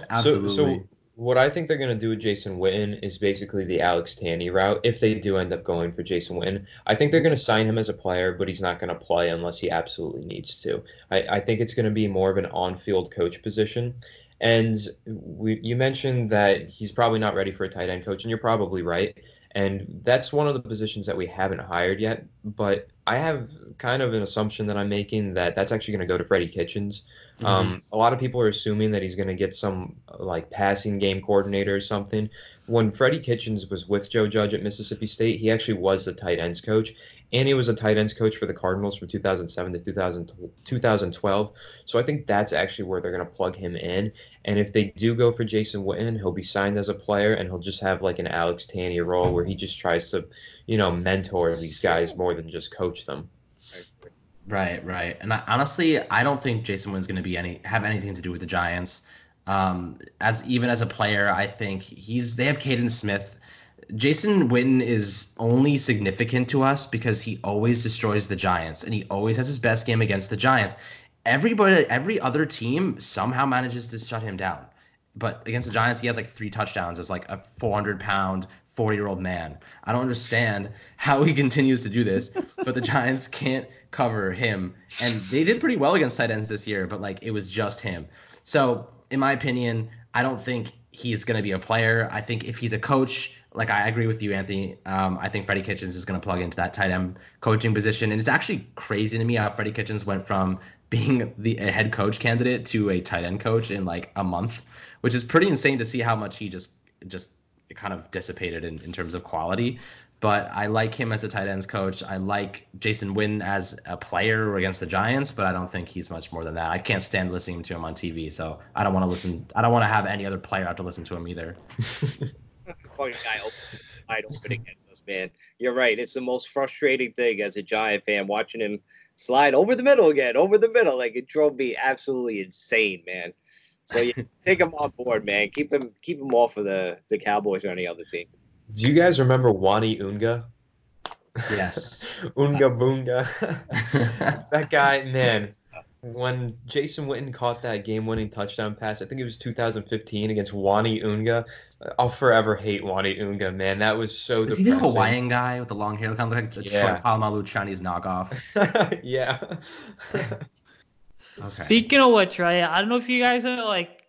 Speaker 2: Absolutely.
Speaker 3: So what I think they're going to do with Jason Witten is basically the Alex Tanney route if they do end up going for Jason Witten. I think they're going to sign him as a player, but he's not going to play unless he absolutely needs to. I think it's going to be more of an on-field coach position. And you mentioned that he's probably not ready for a tight end coach, and you're probably right. And that's one of the positions that we haven't hired yet. But I have kind of an assumption that I'm making that that's actually going to go to Freddie Kitchens. A lot of people are assuming that he's going to get some like passing game coordinator or something. When Freddie Kitchens was with Joe Judge at Mississippi State, he actually was the tight ends coach, and he was a tight ends coach for the Cardinals from 2007 to 2012. So I think that's actually where they're going to plug him in. And if they do go for Jason Witten, he'll be signed as a player, and he'll just have like an Alex Tanney role where he just tries to, mentor these guys more than just coach them.
Speaker 2: Right. And honestly, I don't think Jason Witten's going to have anything to do with the Giants. As a player, I think they have Caden Smith. Jason Witten is only significant to us because he always destroys the Giants, and he always has his best game against the Giants. Every other team somehow manages to shut him down. But against the Giants, he has like 3 touchdowns as like a 400-pound, 40-year-old man. I don't understand how he continues to do this, but the Giants can't cover him. And they did pretty well against tight ends this year, but like it was just him. So in my opinion, I don't think he's going to be a player. I think if he's a coach, like I agree with you, Anthony. I think Freddie Kitchens is going to plug into that tight end coaching position. And it's actually crazy to me how Freddie Kitchens went from being a head coach candidate to a tight end coach in like a month, which is pretty insane to see how much he just kind of dissipated in terms of quality. But I like him as a tight ends coach. I like Jason Witten as a player against the Giants, but I don't think he's much more than that. I can't stand listening to him on TV, so I don't want to listen. I don't want to have any other player have to listen to him either.
Speaker 4: Guy open against us, man. You're right. It's the most frustrating thing as a Giant fan watching him slide over the middle again, Like it drove me absolutely insane, man. So yeah, take him on board, man. Keep him off of the Cowboys or any other team.
Speaker 3: Do you guys remember Wani Unga?
Speaker 2: Yes.
Speaker 3: Unga Boonga. That guy, man. When Jason Witten caught that game-winning touchdown pass, I think it was 2015 against Wani Unga. I'll forever hate Wani Unga, man. That was so depressing.
Speaker 2: Is he the Hawaiian guy with the long hair? Kind of like a Troy Polamalu Chinese knockoff.
Speaker 3: Yeah.
Speaker 2: Okay.
Speaker 1: Speaking of which, right? I don't know if you guys are like,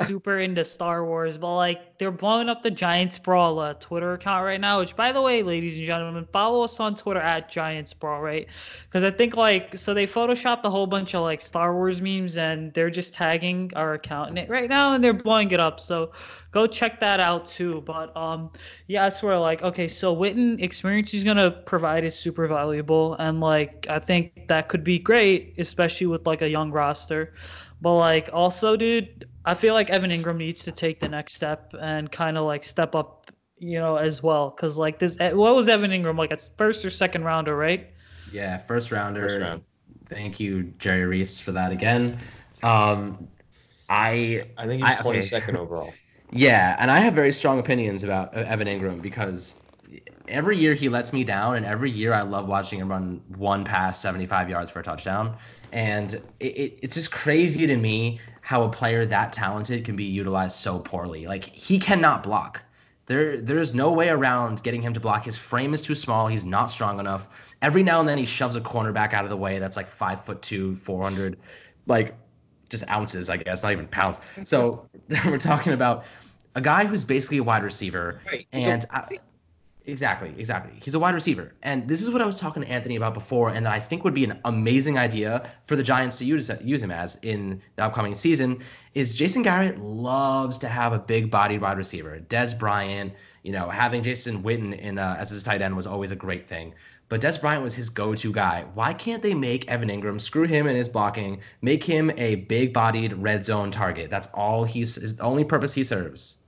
Speaker 1: super into Star Wars, but like they're blowing up the Giants Brawl Twitter account right now, which by the way, ladies and gentlemen, follow us on Twitter at Giants Brawl, right? Because I think so they photoshopped a whole bunch of like Star Wars memes and they're just tagging our account in it right now and they're blowing it up. So go check that out too. But I swear, like, okay, so Witten experience he's gonna provide is super valuable, and like I think that could be great, especially with like a young roster. But like also, dude, I feel like Evan Engram needs to take the next step and kind of like step up, as well. Because like what was Evan Engram, like a first or second rounder, right?
Speaker 2: Yeah, first rounder.
Speaker 3: First round.
Speaker 2: Thank you, Jerry Reese, for that again. I
Speaker 3: think he's 22nd overall.
Speaker 2: Yeah, and I have very strong opinions about Evan Engram because every year he lets me down, and every year I love watching him run one pass 75 yards for a touchdown. And it's just crazy to me how a player that talented can be utilized so poorly. Like, he cannot block. There's no way around getting him to block. His frame is too small. He's not strong enough. Every now and then he shoves a cornerback out of the way that's like 5'2", 400, like just ounces, I guess, not even pounds. So we're talking about a guy who's basically a wide receiver,
Speaker 4: Right.
Speaker 2: and exactly. He's a wide receiver. And this is what I was talking to Anthony about before, and that I think would be an amazing idea for the Giants to use him as in the upcoming season, is Jason Garrett loves to have a big-bodied wide receiver. Des Bryant, having Jason Witten as his tight end was always a great thing. But Des Bryant was his go-to guy. Why can't they make Evan Engram, screw him and his blocking, make him a big-bodied red zone target? That's all his only purpose he serves.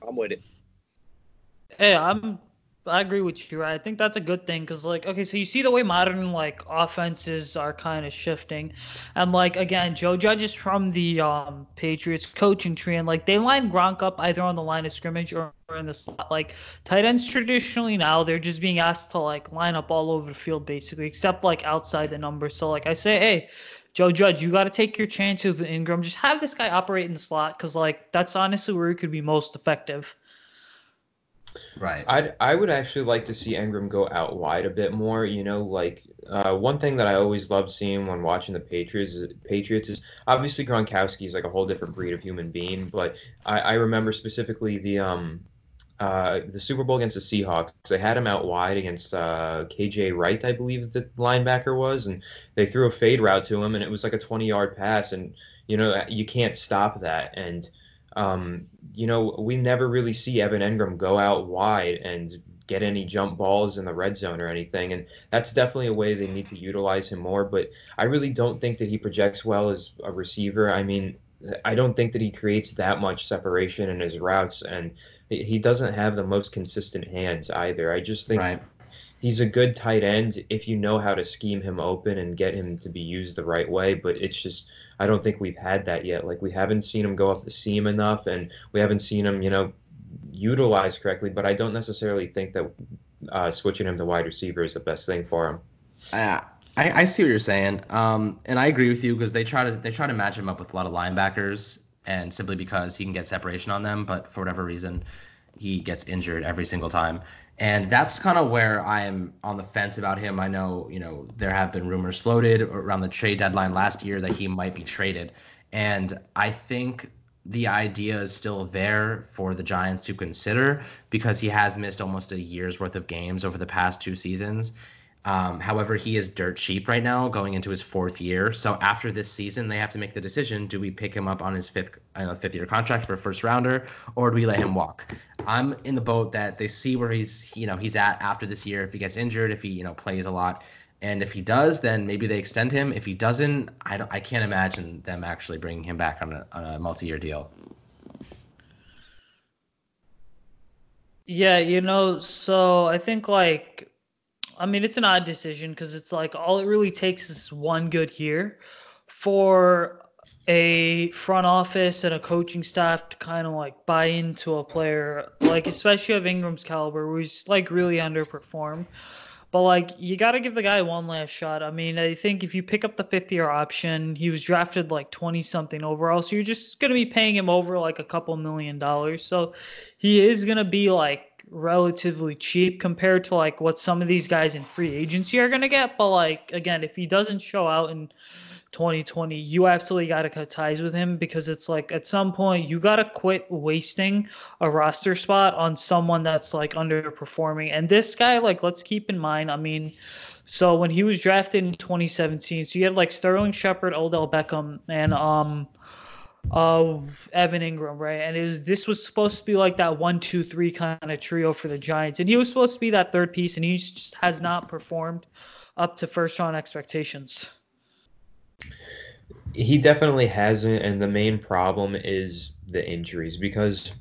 Speaker 4: I'm with it.
Speaker 1: Hey, I agree with you. Right? I think that's a good thing because, like, okay, so you see the way modern like offenses are kind of shifting, and like again, Joe Judge is from the Patriots coaching tree, and like they line Gronk up either on the line of scrimmage or in the slot. Like tight ends traditionally now they're just being asked to like line up all over the field basically, except like outside the numbers. So like I say, hey, Joe Judge, you got to take your chances with Ingram. Just have this guy operate in the slot because like that's honestly where he could be most effective.
Speaker 2: Right.
Speaker 3: I would actually like to see Engram go out wide a bit more. One thing that I always loved seeing when watching the Patriots is obviously Gronkowski is like a whole different breed of human being. But I remember specifically the Super Bowl against the Seahawks. They had him out wide against KJ Wright, I believe the linebacker was, and they threw a fade route to him, and it was like a 20-yard pass, and you can't stop that. And we never really see Evan Engram go out wide and get any jump balls in the red zone or anything. And that's definitely a way they need to utilize him more. But I really don't think that he projects well as a receiver. I mean, I don't think that he creates that much separation in his routes. And he doesn't have the most consistent hands either. I just think he's a good tight end if you know how to scheme him open and get him to be used the right way. But it's just, I don't think we've had that yet. Like, we haven't seen him go up the seam enough, and we haven't seen him, utilized correctly. But I don't necessarily think that switching him to wide receiver is the best thing for him.
Speaker 2: I see what you're saying, and I agree with you because they try to match him up with a lot of linebackers, and simply because he can get separation on them, but for whatever reason, he gets injured every single time. And that's kind of where I'm on the fence about him. I know, there have been rumors floated around the trade deadline last year that he might be traded. And I think the idea is still there for the Giants to consider because he has missed almost a year's worth of games over the past 2 seasons. However, he is dirt cheap right now going into his 4th year. So after this season, they have to make the decision. Do we pick him up on his 5th-year contract for a first rounder, or do we let him walk? I'm in the boat that they see where he's at after this year. If he gets injured, if he, plays a lot, and if he does, then maybe they extend him. If he doesn't, I can't imagine them actually bringing him back on a multi-year deal.
Speaker 1: Yeah, so I think it's an odd decision because it's like all it really takes is one good year for a front office and a coaching staff to kind of like buy into a player, like especially of Ingram's caliber, where he's like really underperformed. But like you got to give the guy one last shot. I mean, I think if you pick up the 5th-year option, he was drafted like 20 something overall, so you're just gonna be paying him over like a couple $1 million. So he is gonna be like relatively cheap compared to like what some of these guys in free agency are gonna get. But like again, if he doesn't show out in 2020, you absolutely got to cut ties with him because it's like at some point you got to quit wasting a roster spot on someone that's like underperforming. And this guy, like, let's keep in mind, I mean, so when he was drafted in 2017, so you had like Sterling Shepard, Odell Beckham, and Evan Engram, right? And this was supposed to be like that 1-2-3 kind of trio for the Giants, and he was supposed to be that third piece, and he just has not performed up to first round expectations.
Speaker 3: He definitely hasn't, and the main problem is the injuries, because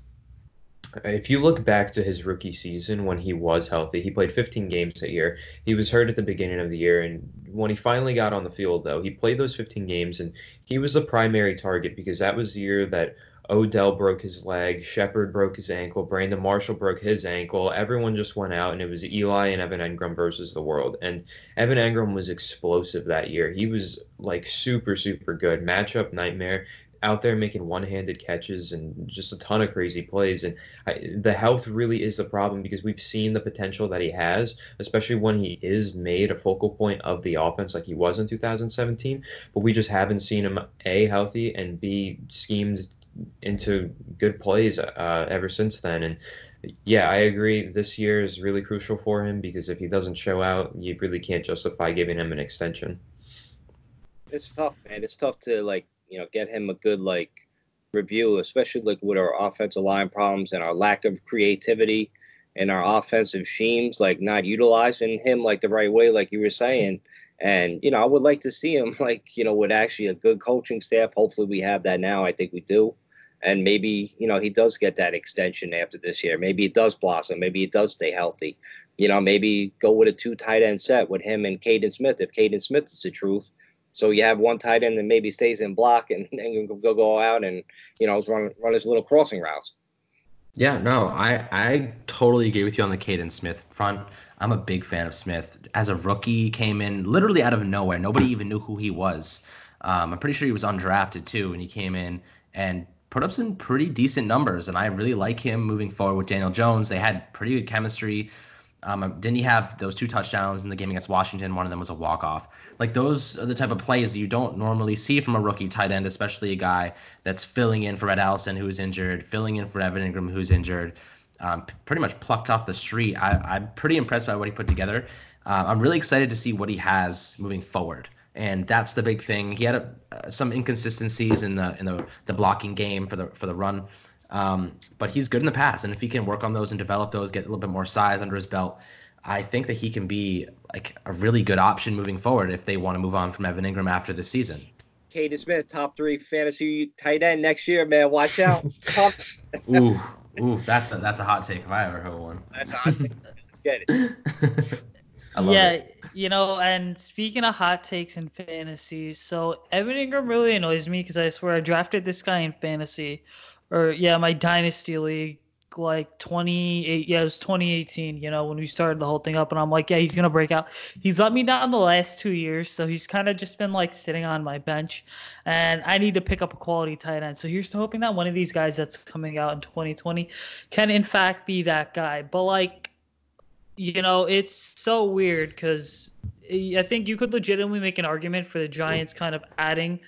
Speaker 3: if you look back to his rookie season when he was healthy, he played 15 games that year. He was hurt at the beginning of the year, and when he finally got on the field, though, he played those 15 games, and he was the primary target because that was the year that Odell broke his leg, Shepard broke his ankle, Brandon Marshall broke his ankle. Everyone just went out, and it was Eli and Evan Engram versus the world. And Evan Engram was explosive that year. He was like super, super good. Matchup nightmare. Out there making one-handed catches and just a ton of crazy plays. And the health really is the problem because we've seen the potential that he has, especially when he is made a focal point of the offense like he was in 2017. But we just haven't seen him, A, healthy, and B, schemed into good plays ever since then. And yeah, I agree. This year is really crucial for him because if he doesn't show out, you really can't justify giving him an extension.
Speaker 4: It's tough, man. It's tough to get him a good review, especially with our offensive line problems and our lack of creativity and our offensive schemes, not utilizing him the right way, like you were saying. And I would like to see him with actually a good coaching staff. Hopefully, we have that now. I think we do. And maybe he does get that extension after this year. Maybe it does blossom. Maybe it does stay healthy. Maybe go with a 2 tight end set with him and Caden Smith if Caden Smith is the truth. So you have one tight end that maybe stays in block and go out and run his little crossing routes.
Speaker 2: Yeah, no, I totally agree with you on the Caden Smith front. I'm a big fan of Smith. As a rookie, came in literally out of nowhere. Nobody even knew who he was. I'm pretty sure he was undrafted too, and he came in and put up some pretty decent numbers. And I really like him moving forward with Daniel Jones. They had pretty good chemistry. Didn't he have those 2 touchdowns in the game against Washington? One of them was a walk-off. Those are the type of plays that you don't normally see from a rookie tight end, especially a guy that's filling in for Ed Allison, who's injured, filling in for Evan Engram, who's injured, pretty much plucked off the street. I'm pretty impressed by what he put together. I'm really excited to see what he has moving forward. And that's the big thing. He had some inconsistencies in the blocking game for the run. But he's good in the pass, and if he can work on those and develop those, get a little bit more size under his belt, I think that he can be a really good option moving forward if they want to move on from Evan Engram after this season.
Speaker 4: Caden Smith, top 3 fantasy tight end next year, man. Watch out.
Speaker 2: Ooh, that's a hot take if I ever heard one.
Speaker 4: That's a hot take. Let's get it.
Speaker 2: I love it.
Speaker 1: And speaking of hot takes in fantasy, so Evan Engram really annoys me because I swear I drafted this guy in fantasy. My dynasty league, 28. Yeah, it was 2018. When we started the whole thing up, and I'm like, yeah, he's gonna break out. He's let me down the last 2 years, so he's kind of just been sitting on my bench, and I need to pick up a quality tight end. So here's to hoping that one of these guys that's coming out in 2020 can in fact be that guy. But it's so weird because I think you could legitimately make an argument for the Giants kind of adding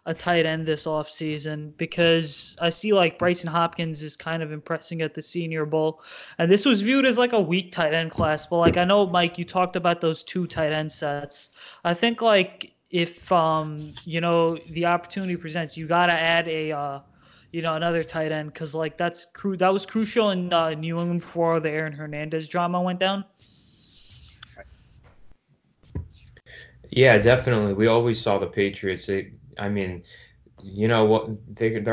Speaker 1: a tight end this offseason because I see Bryson Hopkins is kind of impressing at the Senior Bowl. And this was viewed as a weak tight end class. But I know, Mike, you talked about those 2 tight end sets. I think if, the opportunity presents, you got to add another tight end because that was crucial in New England before the Aaron Hernandez drama went down.
Speaker 3: Yeah, definitely. We always saw the Patriots. Their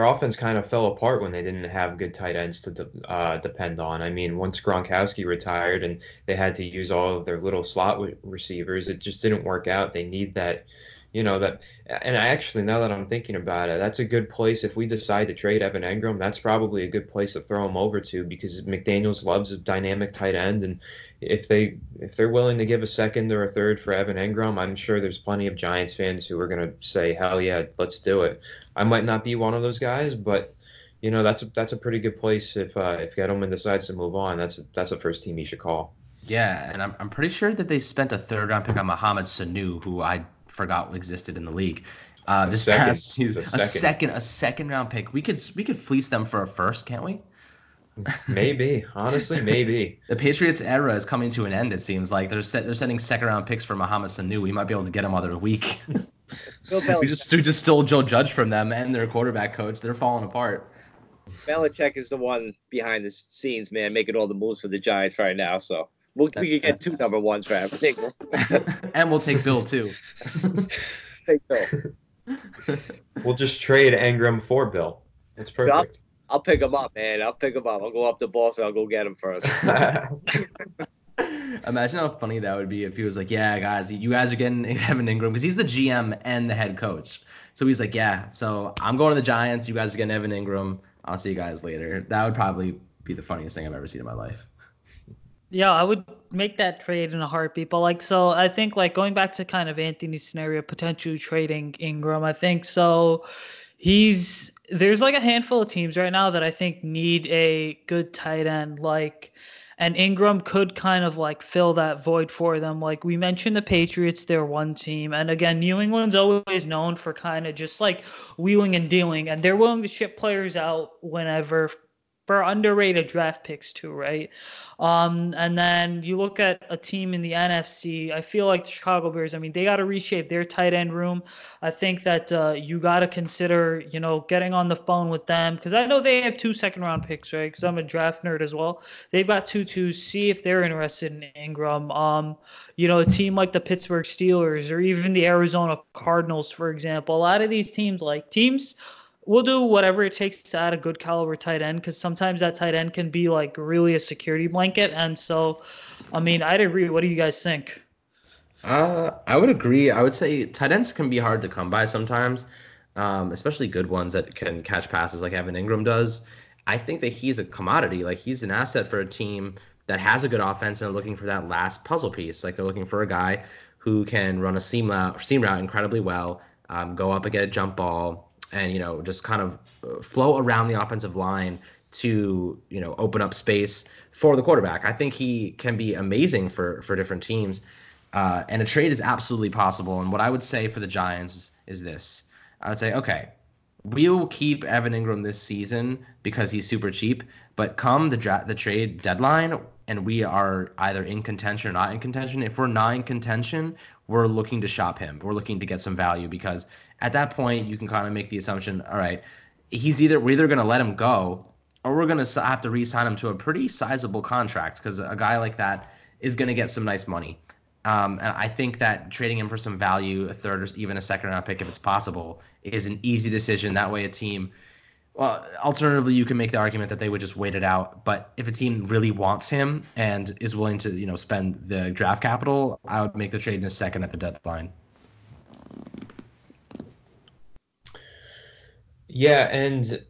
Speaker 3: offense kind of fell apart when they didn't have good tight ends to depend on. Once Gronkowski retired and they had to use all of their little slot receivers, it just didn't work out. They need that. And I actually, now that I'm thinking about it, that's a good place. If we decide to trade Evan Engram, that's probably a good place to throw him over to because McDaniels loves a dynamic tight end. And if they're willing to give a second or a third for Evan Engram, I'm sure there's plenty of Giants fans who are going to say, hell yeah, let's do it. I might not be one of those guys, but that's a pretty good place if Gettleman decides to move on. That's a first team he should call.
Speaker 2: Yeah, and I'm pretty sure that they spent a 3rd round pick on Mohamed Sanu, who I forgot existed in the league. This past season, a second round pick. We could fleece them for a first, can't we?
Speaker 3: Maybe, honestly, maybe.
Speaker 2: The Patriots era is coming to an end. It seems like they're sending 2nd round picks for Mohamed Sanu. We might be able to get him other week. we just stole Joe Judge from them and their quarterback coach. They're falling apart.
Speaker 4: Belichick is the one behind the scenes, man, making all the moves for the Giants right now. So we could get 2 number 1s for everything.
Speaker 2: And we'll take Bill too.
Speaker 4: Take Bill.
Speaker 3: We'll just trade Engram for Bill. It's perfect.
Speaker 4: I'll pick him up, man. I'll pick him up. I'll go up to Boston. I'll go get him first.
Speaker 2: Imagine how funny that would be if he was like, yeah, guys, you guys are getting Evan Engram because he's the GM and the head coach. So he's like, yeah, so I'm going to the Giants. You guys are getting Evan Engram. I'll see you guys later. That would probably be the funniest thing I've ever seen in my life.
Speaker 1: Yeah, I would make that trade in a heartbeat. But so I think going back to kind of Anthony's scenario, potentially trading Engram, I think so. There's a handful of teams right now that I think need a good tight end. And Ingram could kind of like fill that void for them. Like we mentioned, the Patriots, they're one team. And again, New England's always known for kind of just like wheeling and dealing. And they're willing to ship players out whenever for underrated draft picks too, right? And then you look at a team in the NFC. I feel like the Chicago Bears. I mean, they got to reshape their tight end room. I think that you got to consider, getting on the phone with them because I know they have 2 second-round picks, right? Because I'm a draft nerd as well. They've got 2 see if they're interested in Ingram. A team like the Pittsburgh Steelers or even the Arizona Cardinals, for example. A lot of these teams will do whatever it takes to add a good caliber tight end because sometimes that tight end can be like really a security blanket. And so, I mean, I'd agree. What do you guys think?
Speaker 2: I would agree. I would say tight ends can be hard to come by sometimes, especially good ones that can catch passes like Evan Engram does. I think that he's a commodity. Like he's an asset for a team that has a good offense and are looking for that last puzzle piece. Like they're looking for a guy who can run a seam route incredibly well, go up and get a jump ball, and just kind of flow around the offensive line to open up space for the quarterback. I think he can be amazing for different teams, and a trade is absolutely possible. And what I would say for the Giants is this: I would say, okay, we'll keep Evan Engram this season because he's super cheap, but come the trade deadline and we are either in contention or not in contention. If we're not in contention, we're looking to shop him. We're looking to get some value because at that point you can kind of make the assumption, all right, we're either going to let him go or we're going to have to re-sign him to a pretty sizable contract because a guy like that is going to get some nice money. And I think that trading him for some value, a third or even a second round pick if it's possible, is an easy decision. That way a team, well, alternatively, you can make the argument that they would just wait it out. But if a team really wants him and is willing to, spend the draft capital, I would make the trade in a second at the deadline.
Speaker 3: Yeah, and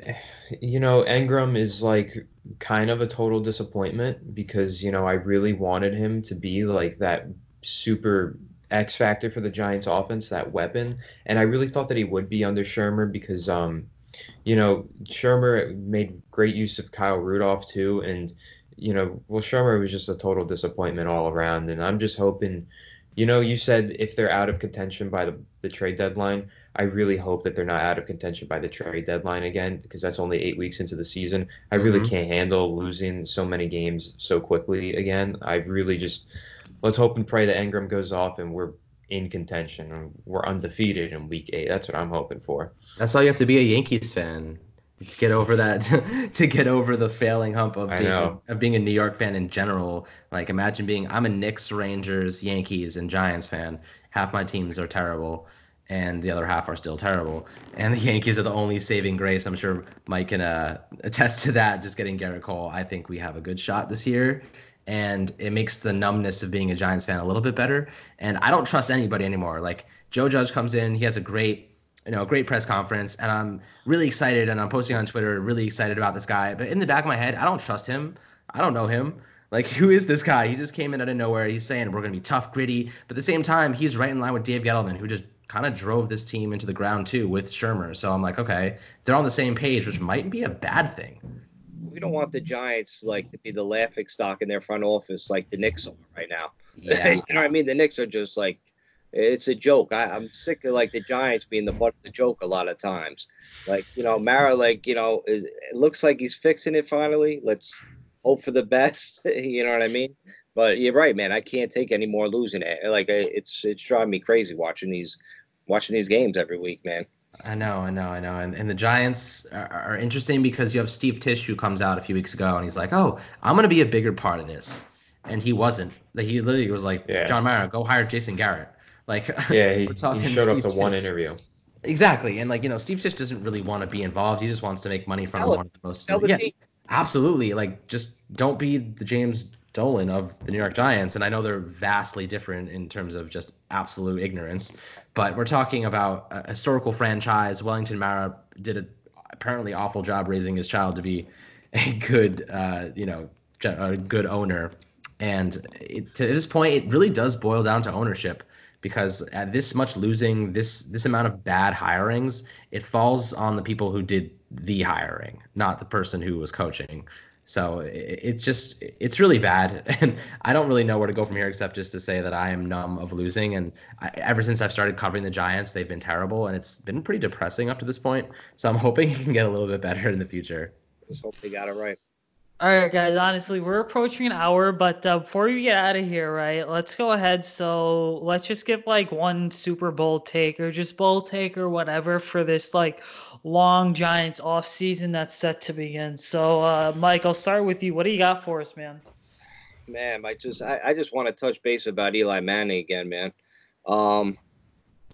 Speaker 3: Engram is like kind of a total disappointment because I really wanted him to be like that super X factor for the Giants offense, that weapon, and I really thought that he would be under Shermer because Shermer made great use of Kyle Rudolph too, and Shermer was just a total disappointment all around, and I'm just hoping, you said if they're out of contention by the trade deadline. I really hope that they're not out of contention by the trade deadline again because that's only 8 weeks into the season. I really can't handle losing so many games so quickly again. I really just let's hope and pray that Engram goes off and we're in contention and we're undefeated in week 8. That's what I'm hoping for.
Speaker 2: That's all you have to be a Yankees fan to get over that, to get over the failing hump of being a New York fan in general. Like imagine I'm a Knicks, Rangers, Yankees, and Giants fan. Half my teams are terrible. And the other half are still terrible. And the Yankees are the only saving grace. I'm sure Mike can attest to that, just getting Garrett Cole. I think we have a good shot this year. And it makes the numbness of being a Giants fan a little bit better. And I don't trust anybody anymore. Like Joe Judge comes in, he has a great press conference. And I'm really excited. And I'm posting on Twitter, really excited about this guy. But in the back of my head, I don't trust him. I don't know him. Like, who is this guy? He just came in out of nowhere. He's saying we're going to be tough, gritty. But at the same time, he's right in line with Dave Gettleman, who just kind of drove this team into the ground too with Shermer. So I'm like, okay, they're on the same page, which might be a bad thing.
Speaker 4: We don't want the Giants to be the laughing stock in their front office like the Knicks are right now. Yeah. You know what I mean? The Knicks are just it's a joke. I'm sick of the Giants being the butt of the joke a lot of times. Mara, it looks like he's fixing it finally. Let's hope for the best. You know what I mean? But you're right, man. I can't take any more losing it. It's driving me crazy watching these games every week, man.
Speaker 2: I know. And the Giants are interesting because you have Steve Tisch who comes out a few weeks ago and he's like, oh, I'm going to be a bigger part of this. And he wasn't. He literally was like, John Mara, go hire Jason Garrett.
Speaker 3: He showed up to one interview.
Speaker 2: Exactly. And Steve Tisch doesn't really want to be involved. He just wants to make money from one of the most. Absolutely. Just don't be the James Dolan of the New York Giants, and I know they're vastly different in terms of just absolute ignorance, but we're talking about a historical franchise. Wellington Mara did an apparently awful job raising his child to be a good, a good owner, and to this point, it really does boil down to ownership. Because at this much losing, this amount of bad hirings, it falls on the people who did the hiring, not the person who was coaching. So it's really bad. And I don't really know where to go from here except just to say that I am numb of losing. And ever since I've started covering the Giants, they've been terrible. And it's been pretty depressing up to this point. So I'm hoping he can get a little bit better in the future.
Speaker 4: Just hope they got it right.
Speaker 1: All right, guys. Honestly, we're approaching an hour, but before we get out of here, right? Let's go ahead. So let's just give like one Super Bowl take or just bowl take or whatever for this like long Giants off season that's set to begin. So, Mike, I'll start with you. What do you got for us, man?
Speaker 4: Man, I just want to touch base about Eli Manning again, man. I'm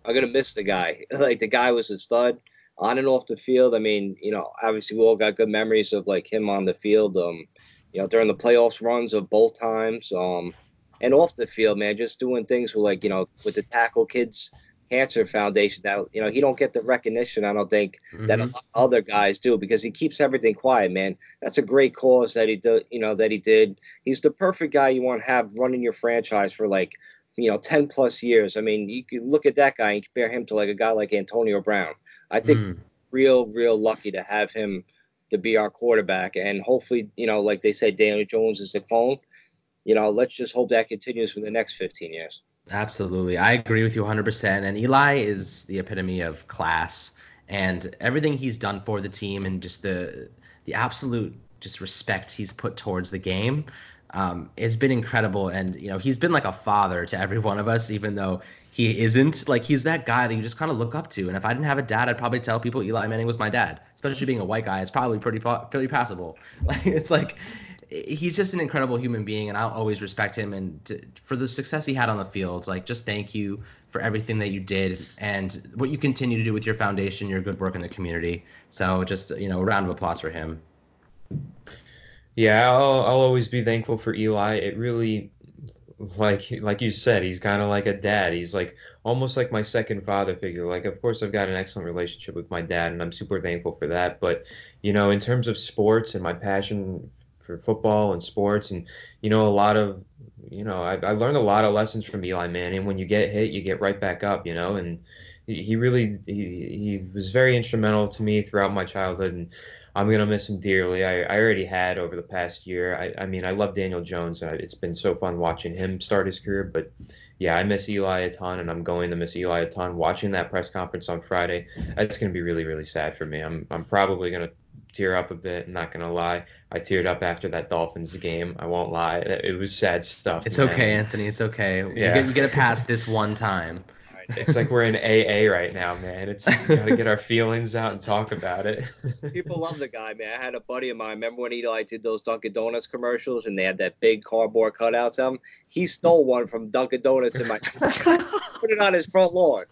Speaker 4: gonna miss the guy. Like the guy was a stud on and off the field. I mean, obviously we all got good memories of like him on the field. During the playoffs runs of both times. And off the field, man, just doing things with like with the Tackle Kids Cancer Foundation. That he don't get the recognition. I don't think that a lot of other guys do because he keeps everything quiet, man. That's a great cause that he did. That he did. He's the perfect guy you want to have running your franchise for like 10 plus years. I mean, you could look at that guy and compare him to like a guy like Antonio Brown. I think real lucky to have him to be our quarterback. And hopefully, like they said, Daniel Jones is the clone. Let's just hope that continues for the next 15 years.
Speaker 2: Absolutely. I agree with you 100%. And Eli is the epitome of class and everything he's done for the team and just the absolute just respect he's put towards the game has been incredible. And, he's been like a father to every one of us, even though he isn't. Like, he's that guy that you just kind of look up to. And if I didn't have a dad, I'd probably tell people Eli Manning was my dad, especially being a white guy. It's probably pretty passable. Like, it's like he's just an incredible human being, and I'll always respect him. And for the success he had on the field, like, just thank you for everything that you did and what you continue to do with your foundation, your good work in the community. So just, a round of applause for him.
Speaker 3: Yeah, I'll always be thankful for Eli. It really, like you said, he's kind of like a dad. He's like almost like my second father figure. Like, of course, I've got an excellent relationship with my dad, and I'm super thankful for that. But, in terms of sports and my passion for football and sports, and, a lot of, I learned a lot of lessons from Eli Manning. When you get hit, you get right back up, and he really, he was very instrumental to me throughout my childhood, and I'm going to miss him dearly. I already had over the past year. I mean, I love Daniel Jones. It's been so fun watching him start his career. But, yeah, I miss Eli a ton, and I'm going to miss Eli a ton. Watching that press conference on Friday, that's going to be really, really sad for me. I'm probably going to tear up a bit. I'm not going to lie. I teared up after that Dolphins game. I won't lie. It was sad stuff.
Speaker 2: It's man. Okay, Anthony. It's okay.
Speaker 3: Yeah.
Speaker 2: You get it past this one time.
Speaker 3: It's like we're in AA right now, man. It's gotta get our feelings out and talk about it.
Speaker 4: People love the guy, man. I had a buddy of mine. Remember when Eli did those Dunkin' Donuts commercials and they had that big cardboard cutouts of him? He stole one from Dunkin' Donuts and put it on his front lawn.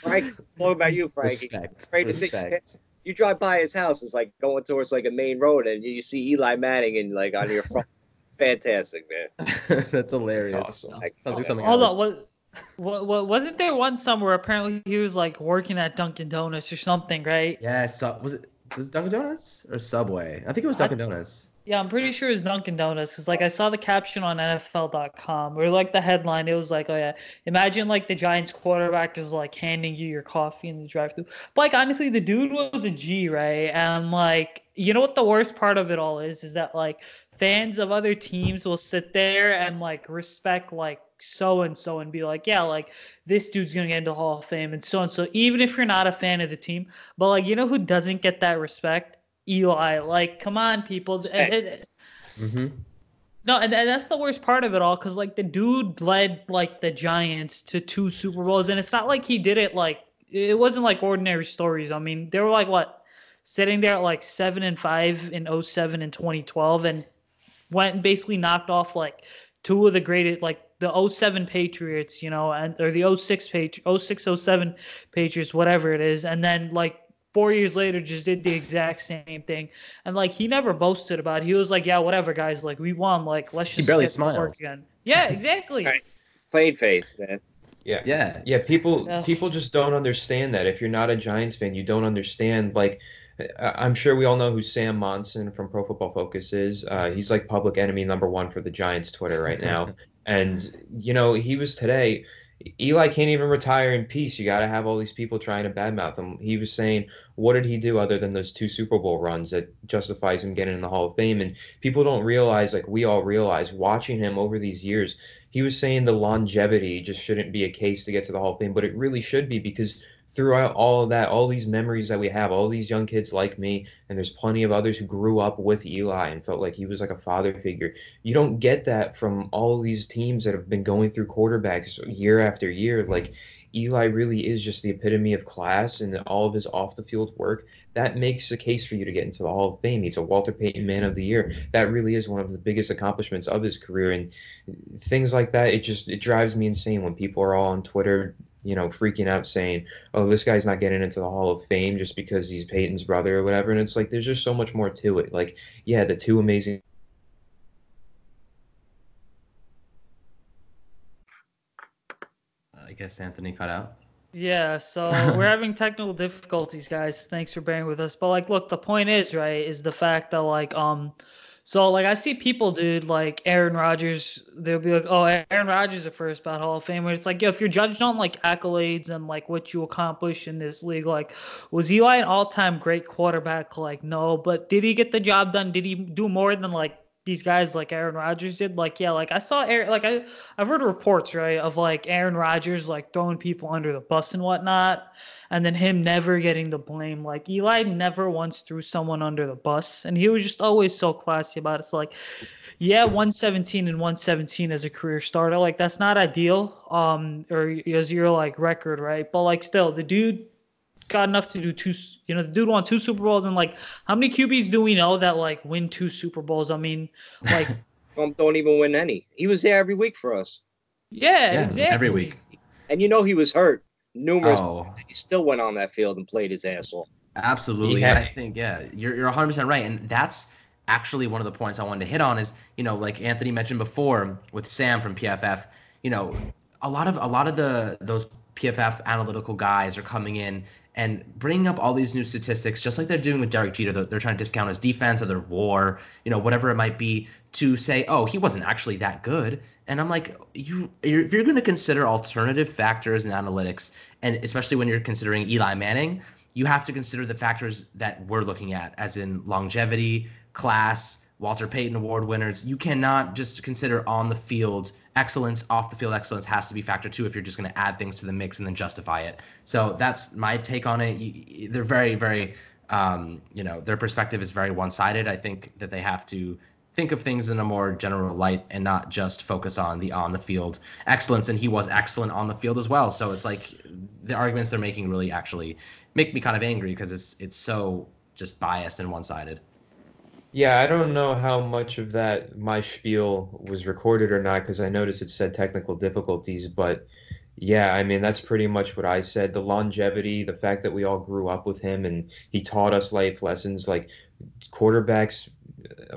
Speaker 4: Frank, what about you, Frank?
Speaker 2: Respect.
Speaker 4: You drive by his house. It's like going towards like a main road, and you see Eli Manning and like on your front. Fantastic, man.
Speaker 2: That's hilarious.
Speaker 3: That's awesome.
Speaker 2: Sounds like something.
Speaker 1: Hold on. What wasn't there one summer apparently he was like working at Dunkin' Donuts or something, right?
Speaker 2: Yeah, was it Dunkin' Donuts or Subway? I think it was Dunkin' Donuts.
Speaker 1: Yeah, I'm pretty sure it was Dunkin' Donuts. Cause like I saw the caption on NFL.com or like the headline. It was like, oh yeah, imagine like the Giants quarterback is like handing you your coffee in the drive-thru. But like honestly, the dude was a G, right? And like, you know what the worst part of it all is that like fans of other teams will sit there and like respect like so and so and be like, yeah, like this dude's gonna get into the Hall of Fame and so, even if you're not a fan of the team. But like, who doesn't get that respect? Eli. Like, come on, people. No, and that's the worst part of it all, because like the dude led like the Giants to 2 Super Bowls, and it's not like he did it like it wasn't like ordinary stories. I mean, they were like sitting there at like 7-5 in 07 and 2012, and went and basically knocked off like 2 of the greatest, like the 07 Patriots, or the 06-07 Patriots, whatever it is. And then like 4 years later, just did the exact same thing. And like, he never boasted about it. He was like, yeah, whatever, guys, like we won. Like, let's just
Speaker 2: barely
Speaker 1: get
Speaker 2: smiled.
Speaker 1: to work again. Yeah, exactly.
Speaker 4: Right. Plain face, man.
Speaker 3: Yeah. People just don't understand that. If you're not a Giants fan, you don't understand. Like, I'm sure we all know who Sam Monson from Pro Football Focus is. He's like public enemy #1 for the Giants Twitter right now. And, he was today, Eli can't even retire in peace. You got to have all these people trying to badmouth him. He was saying, what did he do other than those 2 Super Bowl runs that justifies him getting in the Hall of Fame? And people don't realize, like we all realize, watching him over these years, he was saying the longevity just shouldn't be a case to get to the Hall of Fame, but it really should be, because throughout all of that, all these memories that we have, all these young kids like me, and there's plenty of others who grew up with Eli and felt like he was like a father figure. You don't get that from all these teams that have been going through quarterbacks year after year. Like, Eli really is just the epitome of class, and all of his off the field work that makes a case for you to get into the Hall of Fame. He's a Walter Payton Man of the Year. That really is one of the biggest accomplishments of his career. And things like that, it drives me insane when people are all on Twitter, freaking out saying, oh, this guy's not getting into the Hall of Fame just because he's Peyton's brother or whatever. And it's like, there's just so much more to it. Like, yeah, the two amazing.
Speaker 2: I guess Anthony cut out.
Speaker 1: Yeah, so we're having technical difficulties, guys. Thanks for bearing with us. But like, look, the point is, right, is the fact that so like I see people, dude, like Aaron Rodgers, they'll be like, oh, Aaron Rodgers is a first ballot Hall of Famer. It's like, yo, if you're judged on like accolades and like what you accomplish in this league, like, was Eli an all-time great quarterback? Like, no, but did he get the job done? Did he do more than like these guys like Aaron Rodgers did? Like, yeah, like I saw Aaron, like I've heard reports, right, of like Aaron Rodgers like throwing people under the bus and whatnot, and then him never getting the blame. Like Eli never once threw someone under the bus, and he was just always so classy about it. It's like, yeah, 117 and 117 as a career starter, like that's not ideal, or as your like record, right? But like still, the dude got enough to do the dude won 2 Super Bowls, and like how many QBs do we know that like win 2 Super Bowls? I mean, like
Speaker 4: Trump don't even win any. He was there every week for us.
Speaker 1: yeah, exactly.
Speaker 2: Every week.
Speaker 4: And he was hurt numerous
Speaker 2: Oh.
Speaker 4: times. He still went on that field and played his ass off.
Speaker 2: Absolutely.
Speaker 3: Yeah.
Speaker 2: And I think, you're 100% right. And that's actually one of the points I wanted to hit on is, like Anthony mentioned before with Sam from PFF, a lot of those PFF analytical guys are coming in and bringing up all these new statistics, just like they're doing with Derek Jeter. They're trying to discount his defense or their WAR, whatever it might be, to say, oh, he wasn't actually that good. And I'm like, if you're going to consider alternative factors and analytics, and especially when you're considering Eli Manning, you have to consider the factors that we're looking at, as in longevity, class, Walter Payton Award winners. You cannot just consider on the field excellence. Off the field excellence has to be factor too if you're just going to add things to the mix and then justify it. So that's my take on it. They're very, very, their perspective is very one-sided. I think that they have to think of things in a more general light and not just focus on the field excellence. And he was excellent on the field as well. So it's like the arguments they're making really actually make me kind of angry because it's so just biased and one-sided.
Speaker 3: Yeah, I don't know how much of that my spiel was recorded or not, because I noticed it said technical difficulties. But yeah, I mean, that's pretty much what I said. The longevity, the fact that we all grew up with him and he taught us life lessons, like quarterbacks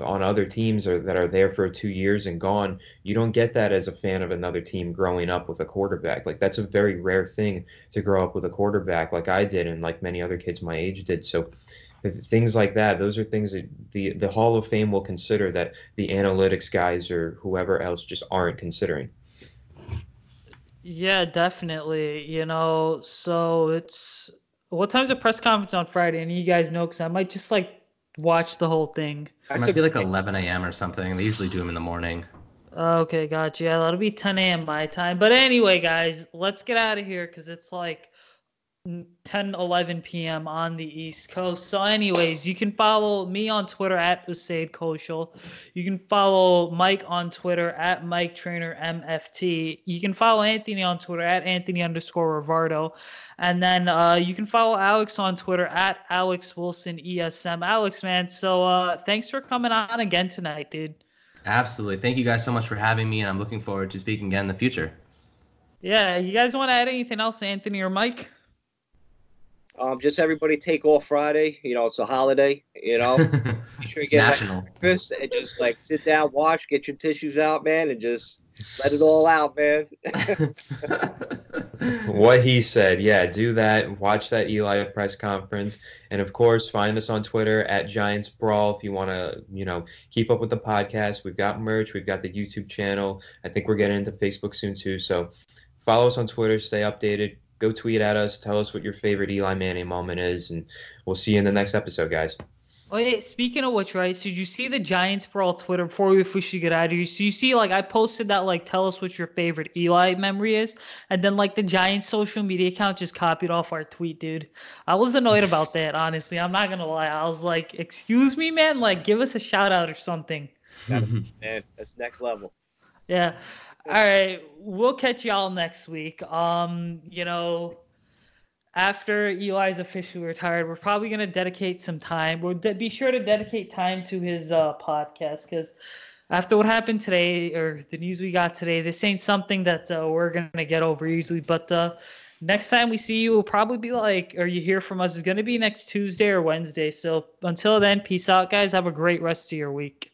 Speaker 3: on other teams that are there for 2 years and gone. You don't get that as a fan of another team growing up with a quarterback. Like, that's a very rare thing to grow up with a quarterback like I did and like many other kids my age did. So things like that, those are things that the Hall of Fame will consider that the analytics guys or whoever else just aren't considering.
Speaker 1: Yeah, definitely. So it's what time's the press conference on Friday? And you guys know, because I might just like watch the whole thing.
Speaker 2: It might be like 11 a.m. or something. They usually do them in the morning.
Speaker 1: Okay, gotcha. Yeah, that'll be 10 a.m. my time. But anyway, guys, let's get out of here because it's like 10-11 p.m. on the East Coast. So anyways, you can follow me on Twitter at Usaid Koshal. You can follow Mike on Twitter at Mike Trainer MFT. You can follow Anthony on Twitter at Anthony_Rivardo. And then you can follow Alex on Twitter at Alex Wilson ESM. Alex, man, so thanks for coming on again tonight, dude.
Speaker 2: Absolutely. Thank you guys so much for having me, and I'm looking forward to speaking again in the future.
Speaker 1: Yeah, you guys want to add anything else, Anthony or Mike?
Speaker 4: Just everybody take off Friday. It's a holiday. Be sure you get
Speaker 2: National.
Speaker 4: breakfast and just like sit down, watch, get your tissues out, man, and just let it all out, man.
Speaker 3: What he said, yeah, do that. Watch that Eli press conference, and of course, find us on Twitter at Giants Brawl if you want to, keep up with the podcast. We've got merch, we've got the YouTube channel. I think we're getting into Facebook soon too. So follow us on Twitter, stay updated. Go tweet at us. Tell us what your favorite Eli Manning moment is, and we'll see you in the next episode, guys.
Speaker 1: Oh, yeah, speaking of which, right? So did you see the Giants Brawl Twitter before we officially get out of here? So you see, like, I posted that, like, tell us what your favorite Eli memory is, and then, like, the Giants social media account just copied off our tweet, dude. I was annoyed about that, honestly. I'm not gonna lie. I was like, excuse me, man. Like, give us a shout out or something.
Speaker 4: Man, that's next level.
Speaker 1: Yeah. All right. We'll catch y'all next week. After Eli's officially retired, we're probably going to dedicate some time. We'll be sure to dedicate time to his podcast, because after what happened today, or the news we got today, this ain't something that we're going to get over easily. But next time we see you will probably be or you hear from us, is going to be next Tuesday or Wednesday. So until then, peace out, guys. Have a great rest of your week.